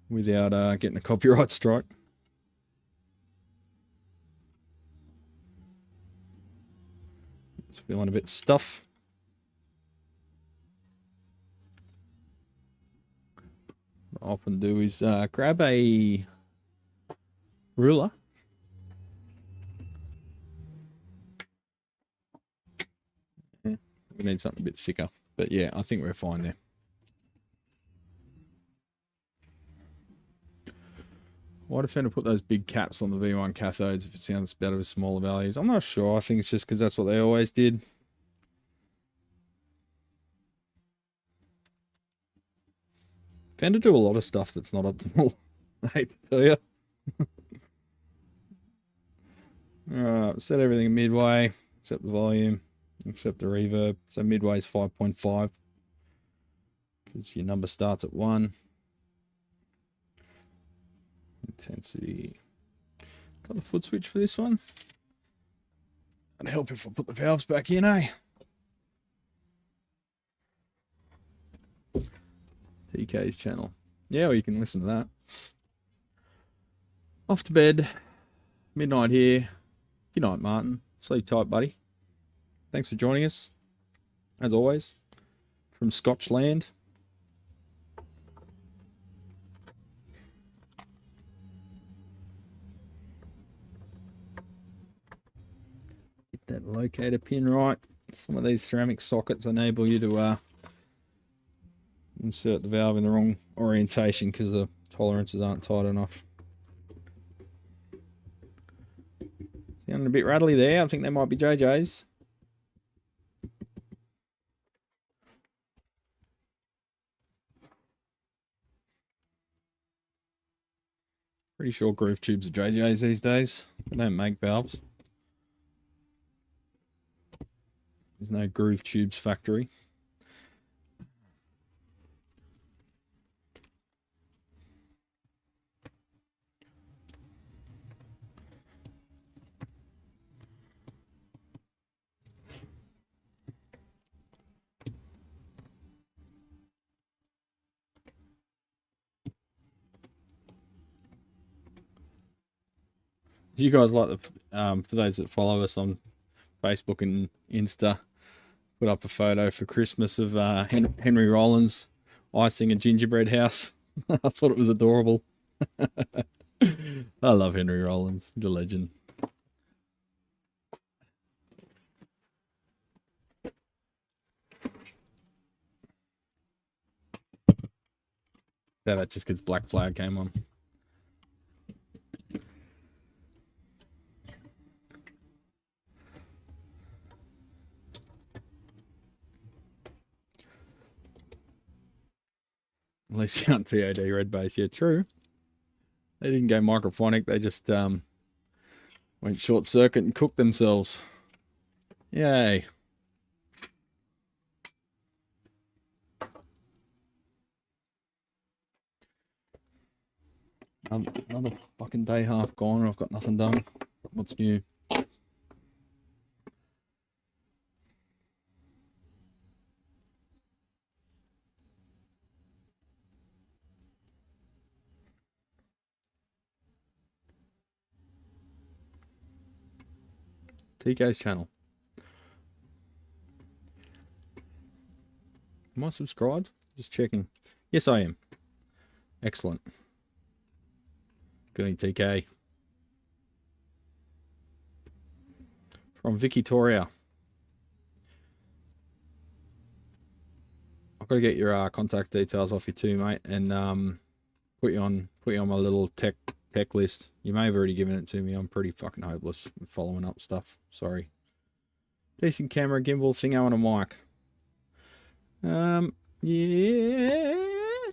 without getting a copyright strike. It's feeling a bit stuff. What I often do is grab a ruler. We need something a bit thicker. But yeah, I think we're fine there. Why do Fender put those big caps on the V1 cathodes if it sounds better with smaller values? I'm not sure. I think it's just because that's what they always did. Fender do a lot of stuff that's not optimal. I hate to tell you. Alright, set everything midway, except the volume. Except the reverb. So midway is 5.5. Because your number starts at 1. Intensity. Got the foot switch for this one. That'd help if I put the valves back in, eh? TK's channel. Yeah, well, you can listen to that. Off to bed. Midnight here. Good night, Martin. Sleep tight, buddy. Thanks for joining us, as always, from Scotchland. locate a pin right. Some of these ceramic sockets enable you to insert the valve in the wrong orientation because the tolerances aren't tight enough. Sounding a bit rattly there. I think they might be JJ's. Pretty sure groove tubes are JJ's these days. They don't make valves. There's no groove tubes factory. You guys like the for those that follow us on Facebook and Insta, put up a photo for Christmas of Henry Rollins icing a gingerbread house. I thought it was adorable. I love Henry Rollins, the legend. Yeah, that just because Black Flag came on. At least the POD red bass, yeah, true. They didn't go microphonic, they just went short circuit and cooked themselves. Yay. Another fucking day half gone and I've got nothing done. What's new? TK's channel. Am I subscribed? Just checking. Yes, I am. Excellent. Good evening, TK. From Vicky Toria. I've got to get your contact details off you too, mate, and put you on my little tech list. You may have already given it to me. I'm pretty fucking hopeless at following up stuff. Sorry. Decent camera, gimbal, thingo, and a mic. Yeah.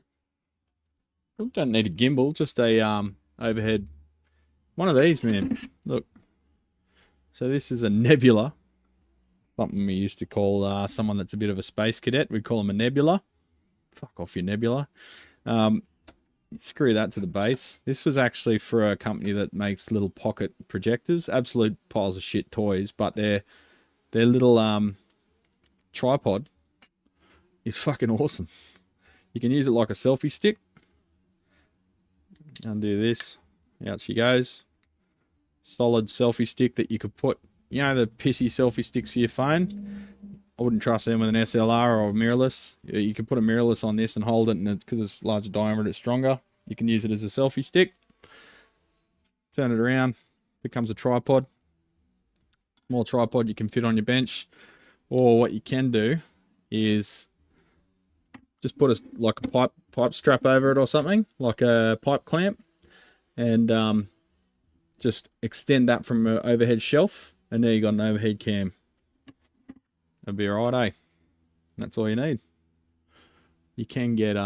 Don't need a gimbal, just a overhead. One of these, man. Look. So this is a nebula. Something we used to call someone that's a bit of a space cadet. We'd call them a nebula. Fuck off your nebula. Screw that to the base. This was actually for a company that makes little pocket projectors. Absolute piles of shit toys, but their little tripod is fucking awesome. You can use it like a selfie stick. Undo this. Out she goes. Solid selfie stick that you could put, you know, the pissy selfie sticks for your phone. I wouldn't trust them with an SLR or a mirrorless. You can put a mirrorless on this and hold it, and because it's larger diameter, it's stronger. You can use it as a selfie stick. Turn it around, becomes a tripod. More tripod you can fit on your bench. Or what you can do is just put like a pipe strap over it or something, like a pipe clamp, and just extend that from an overhead shelf, and there you got an overhead cam. That'd be alright, eh? That's all you need. You can get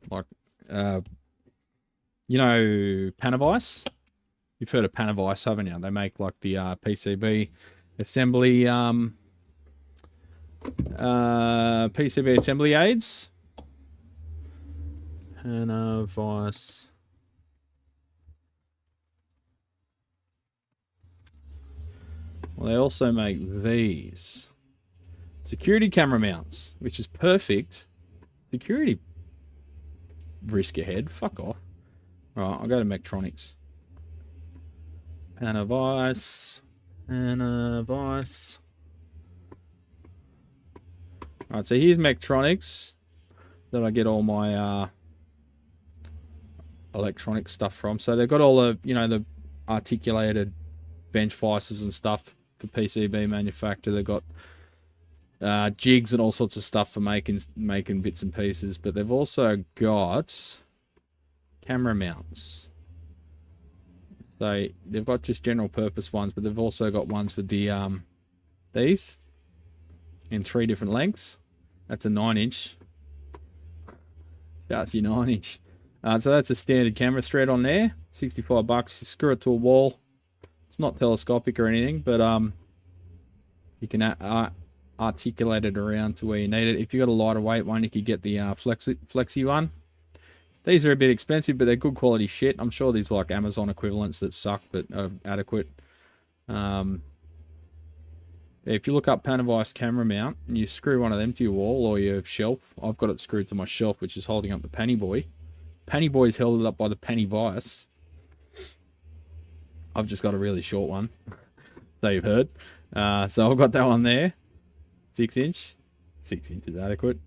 like you know, Panavice. You've heard of Panavice, haven't you? They make like the PCB assembly PCB assembly aids. Panavice. Well, they also make these security camera mounts, which is perfect. Security risk ahead. Fuck off. Right, I'll go to Tektronix. Panavice. Panavice. Alright, so here's Tektronix that I get all my electronic stuff from. So they've got all the, you know, the articulated bench vices and stuff for PCB manufacture. They've got jigs and all sorts of stuff for making bits and pieces. But they've also got camera mounts. So they've got just general purpose ones, but they've also got ones with the these in 3 different lengths. That's a 9-inch. That's your 9-inch. So that's a standard camera thread on there. $65. You screw it to a wall. It's not telescopic or anything, but you can articulate it around to where you need it. If you've got a lighter weight one, you could get the flexi one. These are a bit expensive, but they're good quality shit. I'm sure these like Amazon equivalents that suck, but are adequate. If you look up Panavice camera mount, and you screw one of them to your wall or your shelf. I've got it screwed to my shelf, which is holding up the Penny Boy. Penny Boy's held it up by the Penny Vice. I've just got a really short one, so you've heard. So I've got that one there. 6-inch. 6 inches adequate.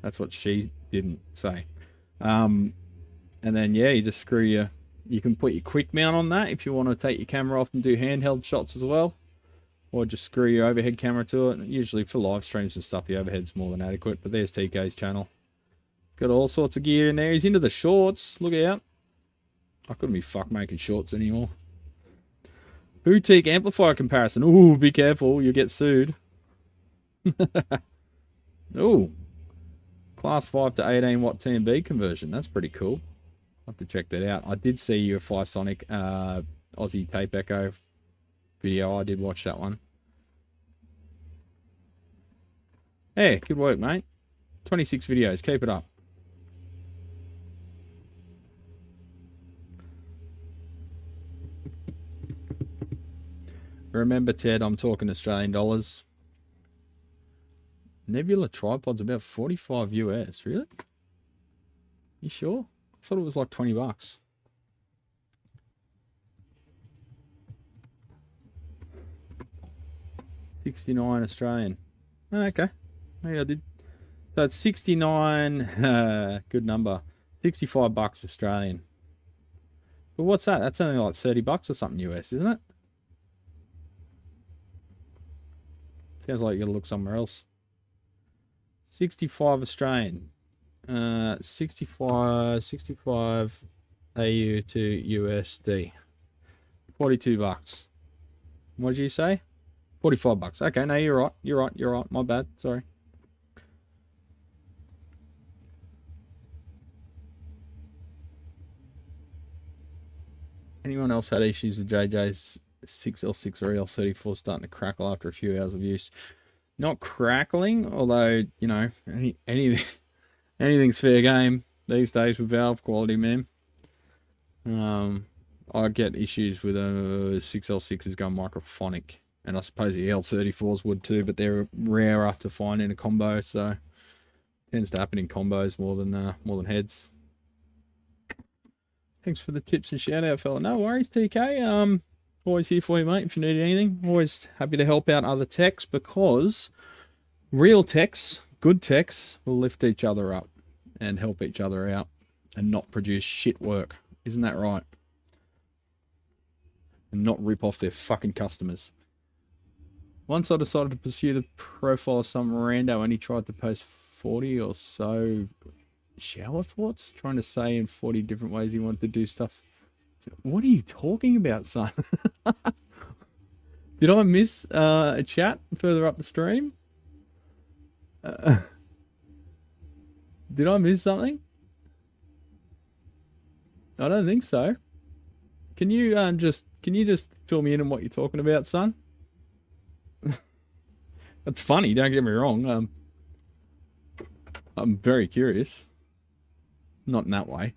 That's what she didn't say. And then, yeah, you just screw your... You can put your quick mount on that if you want to take your camera off and do handheld shots as well. Or just screw your overhead camera to it. Usually for live streams and stuff, the overhead's more than adequate. But there's TK's channel. Got all sorts of gear in there. He's into the shorts. Look out. I couldn't be fucked making shorts anymore. Boutique amplifier comparison. Ooh, be careful. You'll get sued. Ooh. Class 5 to 18 watt TMB conversion. That's pretty cool. I'll have to check that out. I did see your Sonic Aussie Tape Echo video. I did watch that one. Hey, good work, mate. 26 videos. Keep it up. Remember, Ted, I'm talking Australian dollars. Nebula tripod's about 45 US. Really? You sure? I thought it was like $20. 69 Australian. Oh, okay. Maybe I did. So it's 69. Good number. $65 Australian. But what's that? That's only like $30 or something US, isn't it? Sounds like you gotta look somewhere else. 65 Australian. 65 AU to USD. $42. What did you say? $45. Okay, no, you're right. You're right. You're right. My bad. Sorry. Anyone else had issues with JJ's 6L6 or L34 starting to crackle after a few hours of use? Not crackling, although, you know, anything's fair game these days with valve quality, man. I get issues with 6L6s going microphonic, and I suppose the L34s would too, but they're rarer to find in a combo, so it tends to happen in combos more than heads. Thanks for the tips and shout out, fella. No worries, TK. Always here for you, mate, if you need anything. Always happy to help out other techs, because real techs, good techs, will lift each other up and help each other out and not produce shit work. Isn't that right? And not rip off their fucking customers. Once I decided to pursue the profile of some rando and he tried to post 40 or so shower thoughts, trying to say in 40 different ways he wanted to do stuff. What are you talking about, son? Did I miss a chat further up the stream? Did I miss something? I don't think so. Can you just fill me in on what you're talking about, son? That's funny, don't get me wrong. I'm very curious. Not in that way.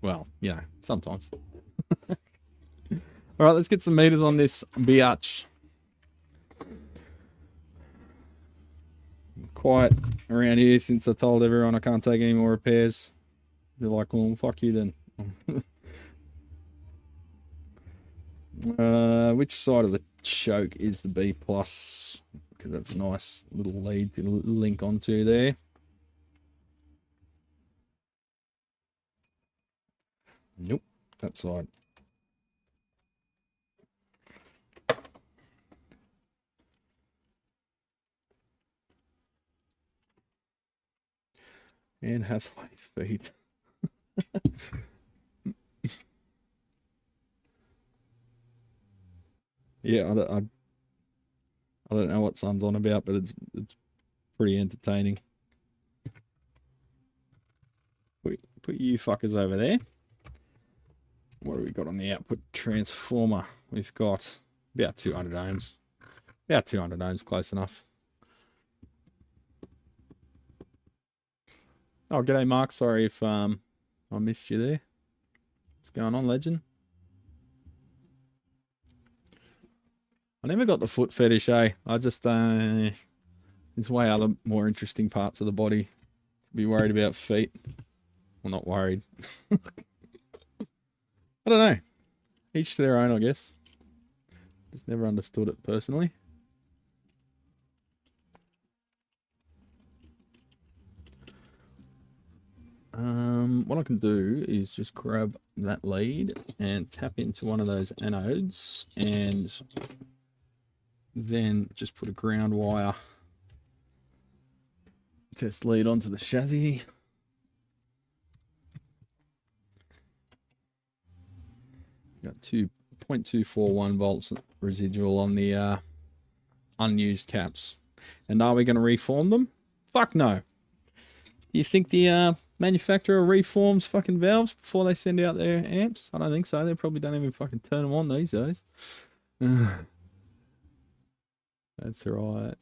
Well, you know, sometimes. Alright, let's get some meters on this biatch. Quiet around here since I told everyone I can't take any more repairs. They're like, well, fuck you then. Which side of the choke is the B+? Because that's a nice little lead to link onto there. Nope, that side. And Hathaway's feet. Yeah, I don't know what Son's on about, but it's pretty entertaining. Put you fuckers over there. What do we got on the output transformer? We've got about 200 ohms. About 200 ohms, close enough. Oh, g'day, Mark. Sorry if I missed you there. What's going on, legend? I never got the foot fetish, eh? I just, there's way other more interesting parts of the body to be worried about feet. Well, not worried. I don't know. Each to their own, I guess. Just never understood it personally. What I can do is just grab that lead and tap into one of those anodes and then just put a ground wire test lead onto the chassis. Got 2.241 volts residual on the unused caps. And are we going to reform them? Fuck no. Do you think the manufacturer reforms fucking valves before they send out their amps? I don't think so. They probably don't even fucking turn them on these days. That's right.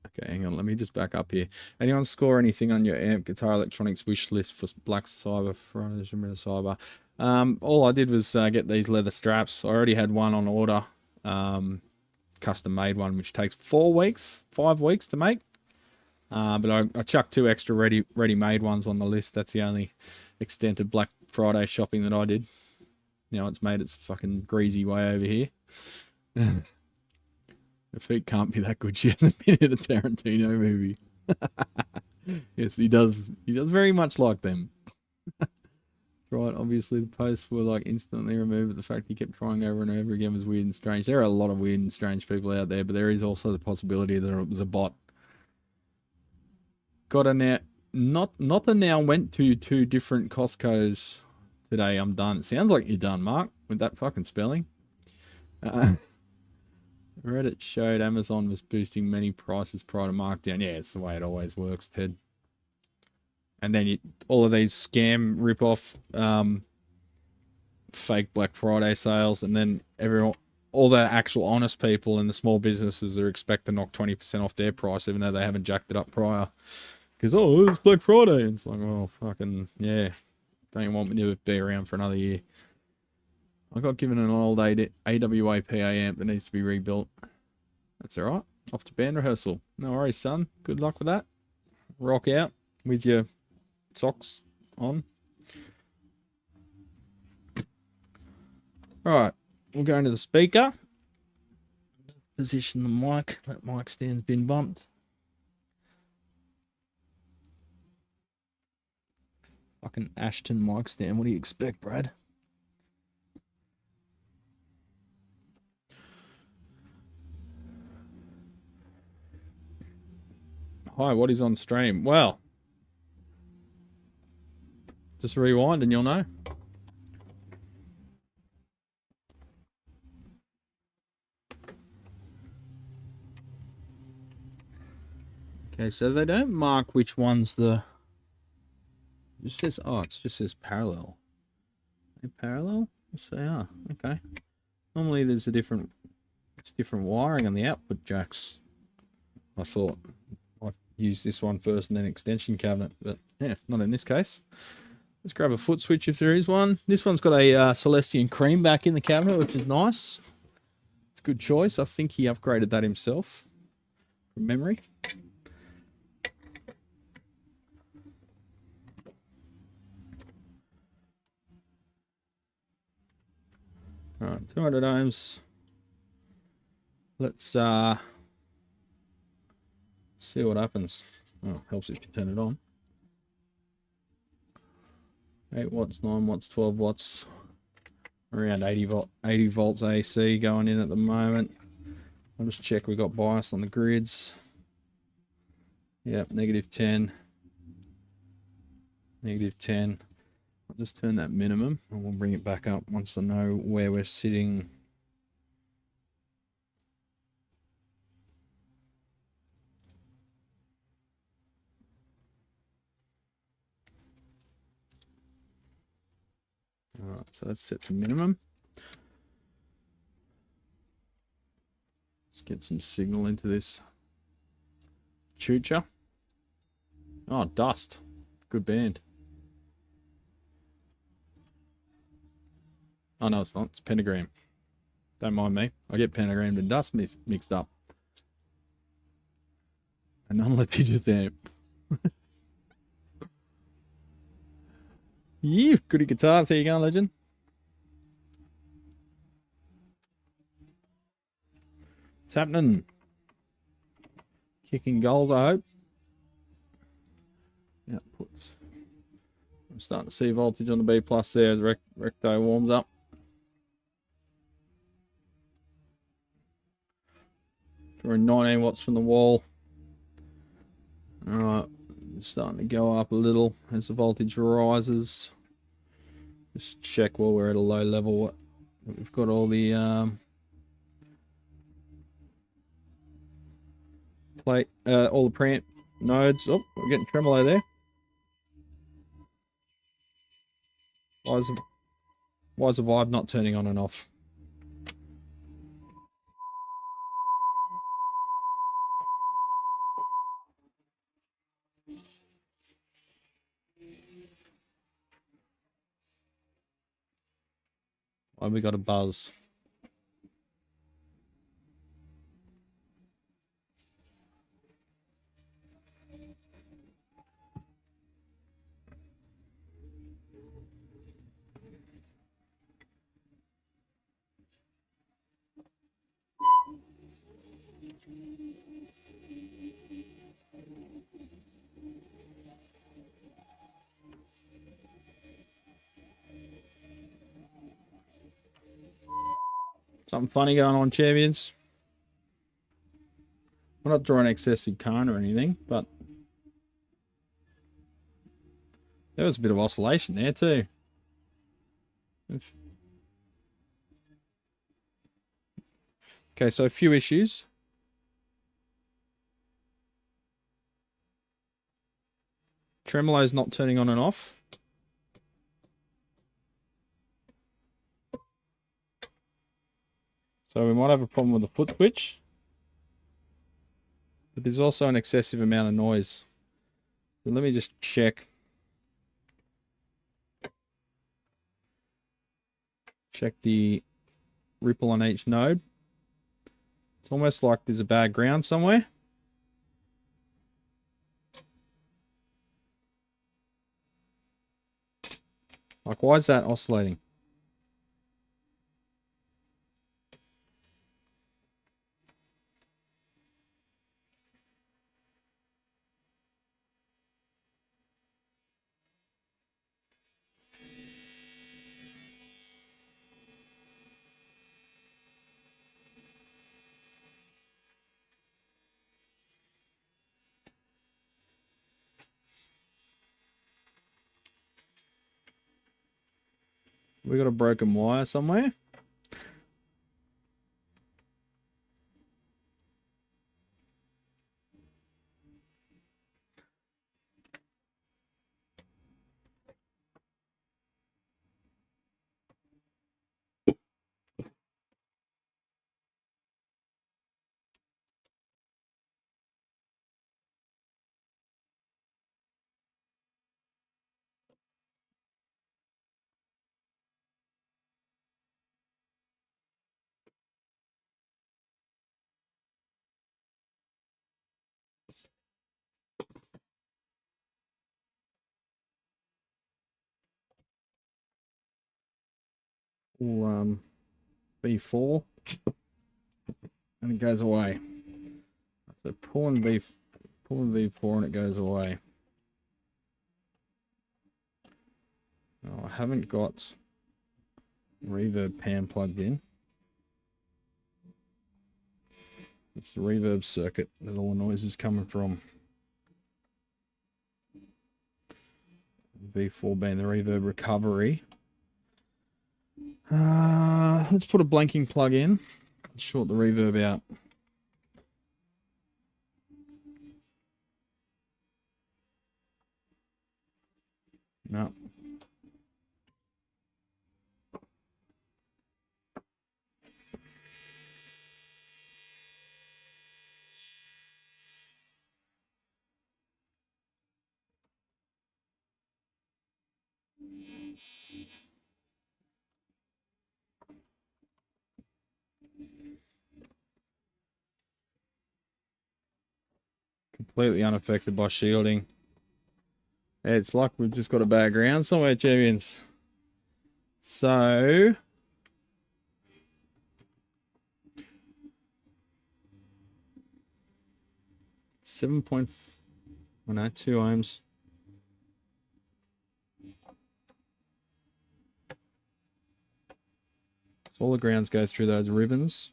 Okay, hang on. Let me just back up here. Anyone score anything on your amp guitar electronics wish list for Black Cyber, Friday, Cyber? All I did was get these leather straps. I already had one on order. Custom made one, which takes 5 weeks to make. But I chucked 2 extra ready-made ones on the list. That's the only extent of Black Friday shopping that I did. Now it's made its fucking greasy way over here. The feet can't be that good. She hasn't been in a Tarantino movie. Yes, he does. He does very much like them. Right, obviously the posts were like instantly removed, but the fact he kept trying over and over again was weird and strange. There are a lot of weird and strange people out there, but there is also the possibility that it was a bot. Got a now, not the now went to 2 different Costco's today. I'm done. Sounds like you're done, Mark, with that fucking spelling. Reddit showed Amazon was boosting many prices prior to markdown. Yeah, it's the way it always works, Ted. And then all of these scam rip-off fake Black Friday sales, and then all the actual honest people and the small businesses are expect to knock 20% off their price, even though they haven't jacked it up prior. Because, oh, it's Black Friday. And it's like, oh, fucking, yeah. Don't you want me to be around for another year? I got given an old AWA PA amp that needs to be rebuilt. That's alright. Off to band rehearsal. No worries, son. Good luck with that. Rock out with your socks on. Alright. We'll go into the speaker. Position the mic. That mic stand's been bumped. Fucking Ashton mic stand. What do you expect, Brad? Hi, what is on stream? Well, just rewind and you'll know. Okay, so they don't mark which one's the... It just says, oh, it just says parallel. Are they parallel? Yes, they are. Okay. Normally there's it's different wiring on the output jacks. I thought I'd use this one first and then extension cabinet, but yeah, not in this case. Let's grab a foot switch if there is one. This one's got a Celestian cream back in the cabinet, which is nice. It's a good choice. I think he upgraded that himself from memory. Alright, 200 ohms. Let's see what happens. Oh, helps if you turn it on. 8 watts, 9 watts, 12 watts. Around 80 volts AC going in at the moment. I'll just check we got bias on the grids. Yep, -10. -10. I'll just turn that minimum and we'll bring it back up once I know where we're sitting. Alright, so that's set to minimum. Let's get some signal into this chucha. Oh, Dust. Good band. Oh, no, it's not. It's Pentagram. Don't mind me. I get Pentagram and Dust mixed up. An unlimited amp. Yeah, goody guitars. How you going, legend? What's happening? Kicking goals, I hope. Outputs. I'm starting to see voltage on the B plus there as Recto warms up. Drawing 19 watts from the wall. Alright, starting to go up a little as the voltage rises. Just check while we're at a low level what we've got all the all the preamp nodes. Oh, we're getting tremolo there. Why is the vibe not turning on and off? Why have we got a buzz? Something funny going on, champions. We're not drawing excessive current or anything, but there was a bit of oscillation there too. Okay, so a few issues. Tremolo's not turning on and off. So we might have a problem with the foot switch. But there's also an excessive amount of noise. So let me just check. Check the ripple on each node. It's almost like there's a bad ground somewhere. Like, why is that oscillating? We got a broken wire somewhere. B4 and it goes away. So pulling V4 and it goes away. Oh, I haven't got reverb pan plugged in. It's the reverb circuit that all the noise is coming from. V4 being the reverb recovery. Let's put a blanking plug in. Short the reverb out. No. Completely unaffected by shielding. It's like we've just got a bad ground somewhere, champions. So 7.2 ohms. So all the grounds go through those ribbons.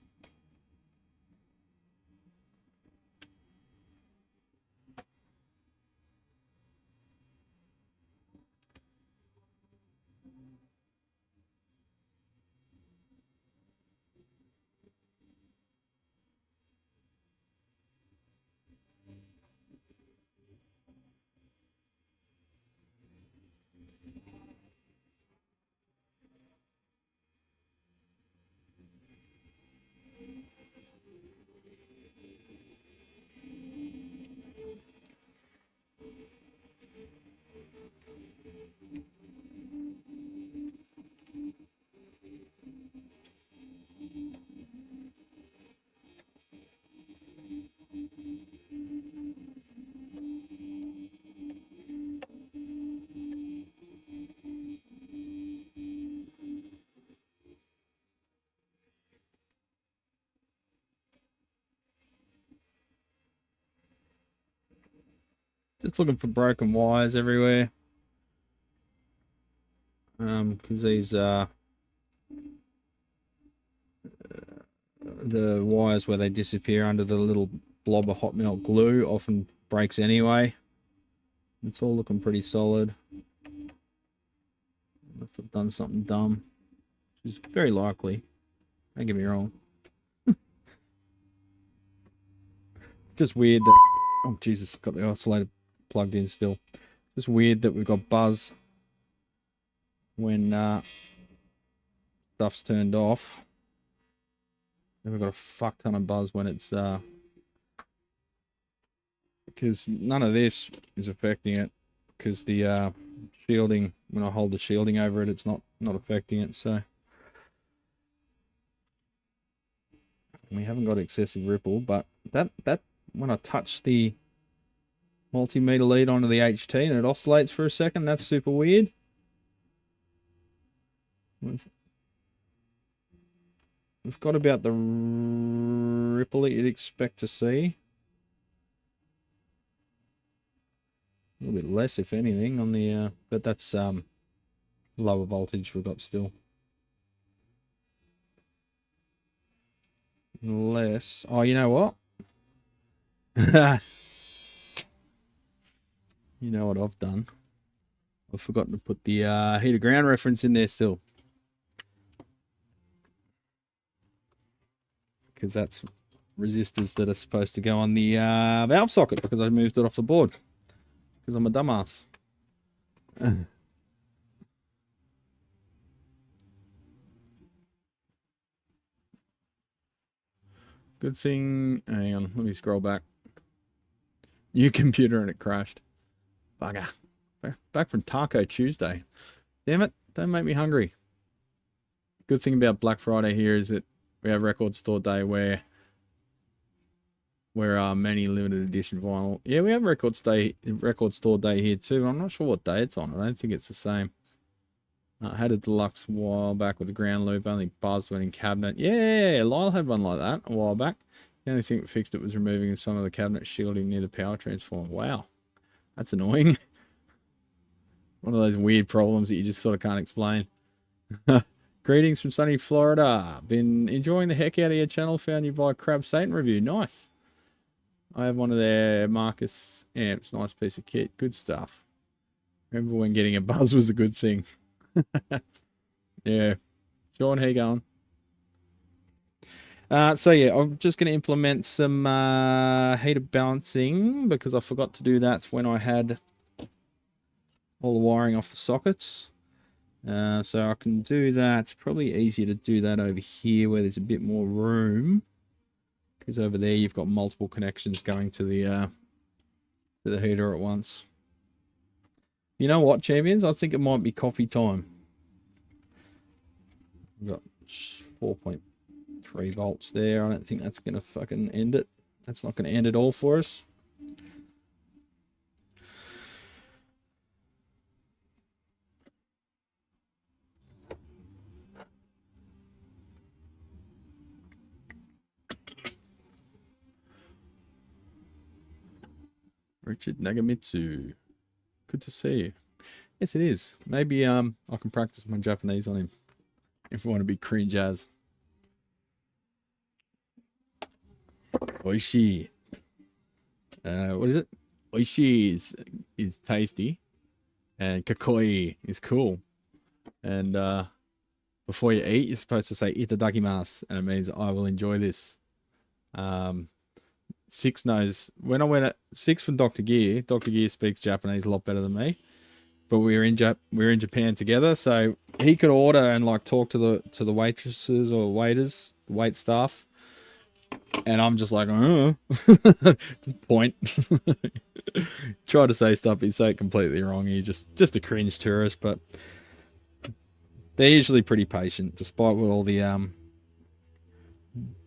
Just looking for broken wires everywhere. Because these the wires where they disappear under the little blob of hot melt glue often breaks anyway. It's all looking pretty solid. Unless I've done something dumb, which is very likely. Don't get me wrong. Just weird that, oh Jesus, got the oscillator plugged in still. Just weird that we've got buzz when stuff's turned off. And we've got a fuck ton of buzz when it's because none of this is affecting it, because the shielding, when I hold the shielding over it, it's not affecting it. So we haven't got excessive ripple, but that when I touch the multimeter lead onto the HT and it oscillates for a second, that's super weird. We've got about the ripple that you'd expect to see. A little bit less, if anything, on the but that's lower voltage we've got still. Less. Oh, you know what? You know what I've done? I've forgotten to put the heater ground reference in there still. Because that's resistors that are supposed to go on the valve socket, because I moved it off the board. Because I'm a dumbass. Good thing. Hang on, let me scroll back. New computer and it crashed. Bugger. Back from Taco Tuesday. Damn it, don't make me hungry. Good thing about Black Friday here is that we have record store day where many limited edition vinyl. Yeah, we have record store day here too. I'm not sure what day it's on. I don't think it's the same. I had a deluxe a while back with the ground loop, only buzzed when in cabinet. Yeah, Lyle had one like that a while back. The only thing that fixed it was removing some of the cabinet shielding near the power transformer. Wow, that's annoying. One of those weird problems that you just sort of can't explain. Greetings from sunny Florida. Been enjoying the heck out of your channel. Found you by Crab Satan review. Nice. I have one of their Marcus amps. Nice piece of kit. Good stuff. Remember when getting a buzz was a good thing. Yeah. Sean, how you going? So yeah, I'm just going to implement some heater balancing because I forgot to do that when I had all the wiring off the sockets. So I can do that. It's probably easier to do that over here where there's a bit more room, because over there you've got multiple connections going to the heater at once. You know what, champions? I think it might be coffee time. We've got 4.3 volts there. I don't think that's going to fucking end it. That's not going to end it all for us. Richard Nagamitsu. Good to see you. Yes, it is. Maybe I can practice my Japanese on him if I want to be cringe as. Oishii. What is it? Oishii is tasty, and kakoi is cool. And before you eat, you're supposed to say itadakimasu, and it means I will enjoy this. Six knows when I went at Six from Dr. Gear. Dr. Gear speaks Japanese a lot better than me, but we were in Japan together, so he could order and like talk to the waitresses or waiters, the wait staff, and I'm just like, just point. Try to say stuff, he'd say it completely wrong. He just a cringe tourist, but they're usually pretty patient, despite what all the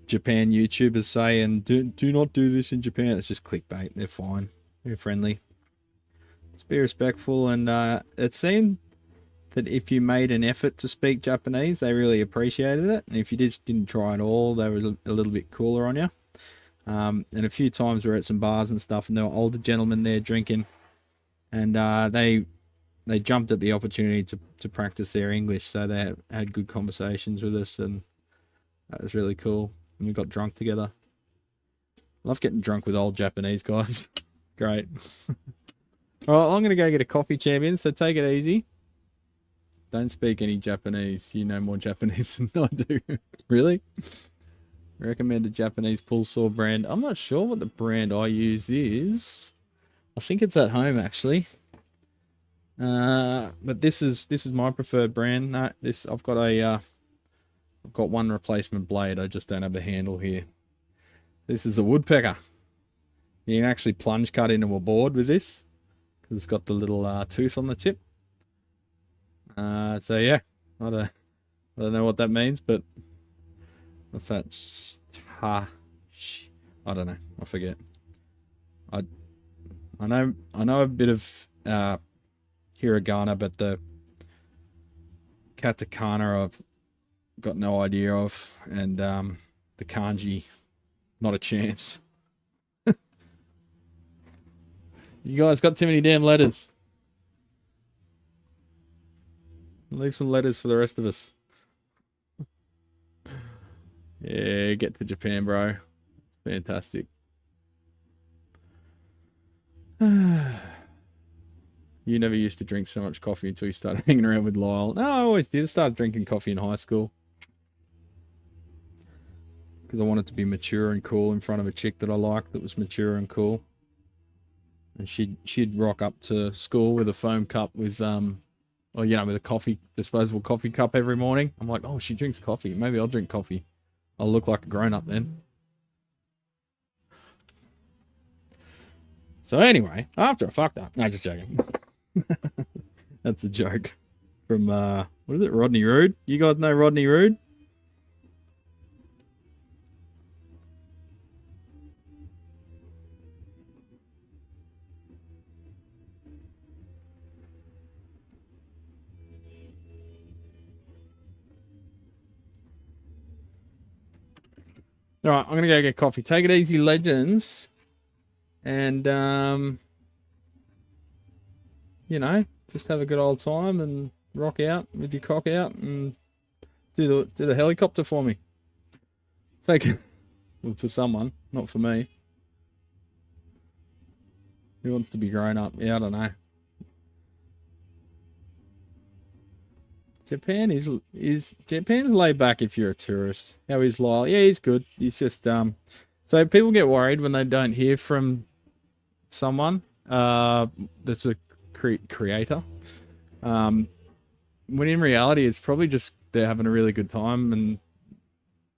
Japan YouTubers say, and do not do this in Japan. It's just clickbait. They're fine. They're friendly. Just be respectful, and it seemed that if you made an effort to speak Japanese, they really appreciated it. And if you just didn't try at all, they were a little bit cooler on you. And a few times we were at some bars and stuff, and there were older gentlemen there drinking, and they jumped at the opportunity to practice their English, so they had good conversations with us, and that was really cool. And we got drunk together. Love getting drunk with old Japanese guys. Great. Alright, I'm going to go get a coffee, champion, so take it easy. Don't speak any Japanese. You know more Japanese than I do. Really? Recommend a Japanese pull saw brand. I'm not sure what the brand I use is. I think it's at home, actually. But this is my preferred brand. No, I've got one replacement blade. I just don't have the handle here. This is a woodpecker. You can actually plunge cut into a board with this, because it's got the little tooth on the tip. So yeah, I don't know what that means, but what's that? I don't know. I forget. I know a bit of hiragana, but the katakana I've got no idea of, and the kanji, not a chance. You guys got too many damn letters. Leave some letters for the rest of us. Yeah, get to Japan, bro. It's fantastic. You never used to drink so much coffee until you started hanging around with Lyle. No, I always did. I started drinking coffee in high school, because I wanted to be mature and cool in front of a chick that I liked that was mature and cool. And she'd rock up to school with a foam cup with or you know, with a disposable coffee cup every morning. I'm like, oh, she drinks coffee. Maybe I'll drink coffee. I'll look like a grown up then. So anyway, after I fucked up. No, just joking. That's a joke from what is it, Rodney Rude? You guys know Rodney Rude? All right, I'm gonna go get coffee. Take it easy, legends, and you know, just have a good old time and rock out with your cock out and do the helicopter for me. Take it. Well, for someone, not for me. Who wants to be grown up? Yeah, I don't know. Japan's laid back if you're a tourist. How is Lyle? Yeah, he's good. He's just so people get worried when they don't hear from someone that's a creator. When in reality it's probably just they're having a really good time and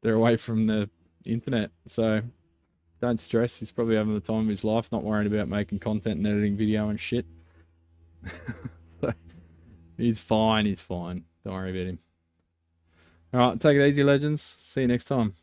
they're away from the internet. So don't stress. He's probably having the time of his life, not worrying about making content and editing video and shit. So, he's fine. He's fine. Don't worry about him. All right, take it easy, legends. See you next time.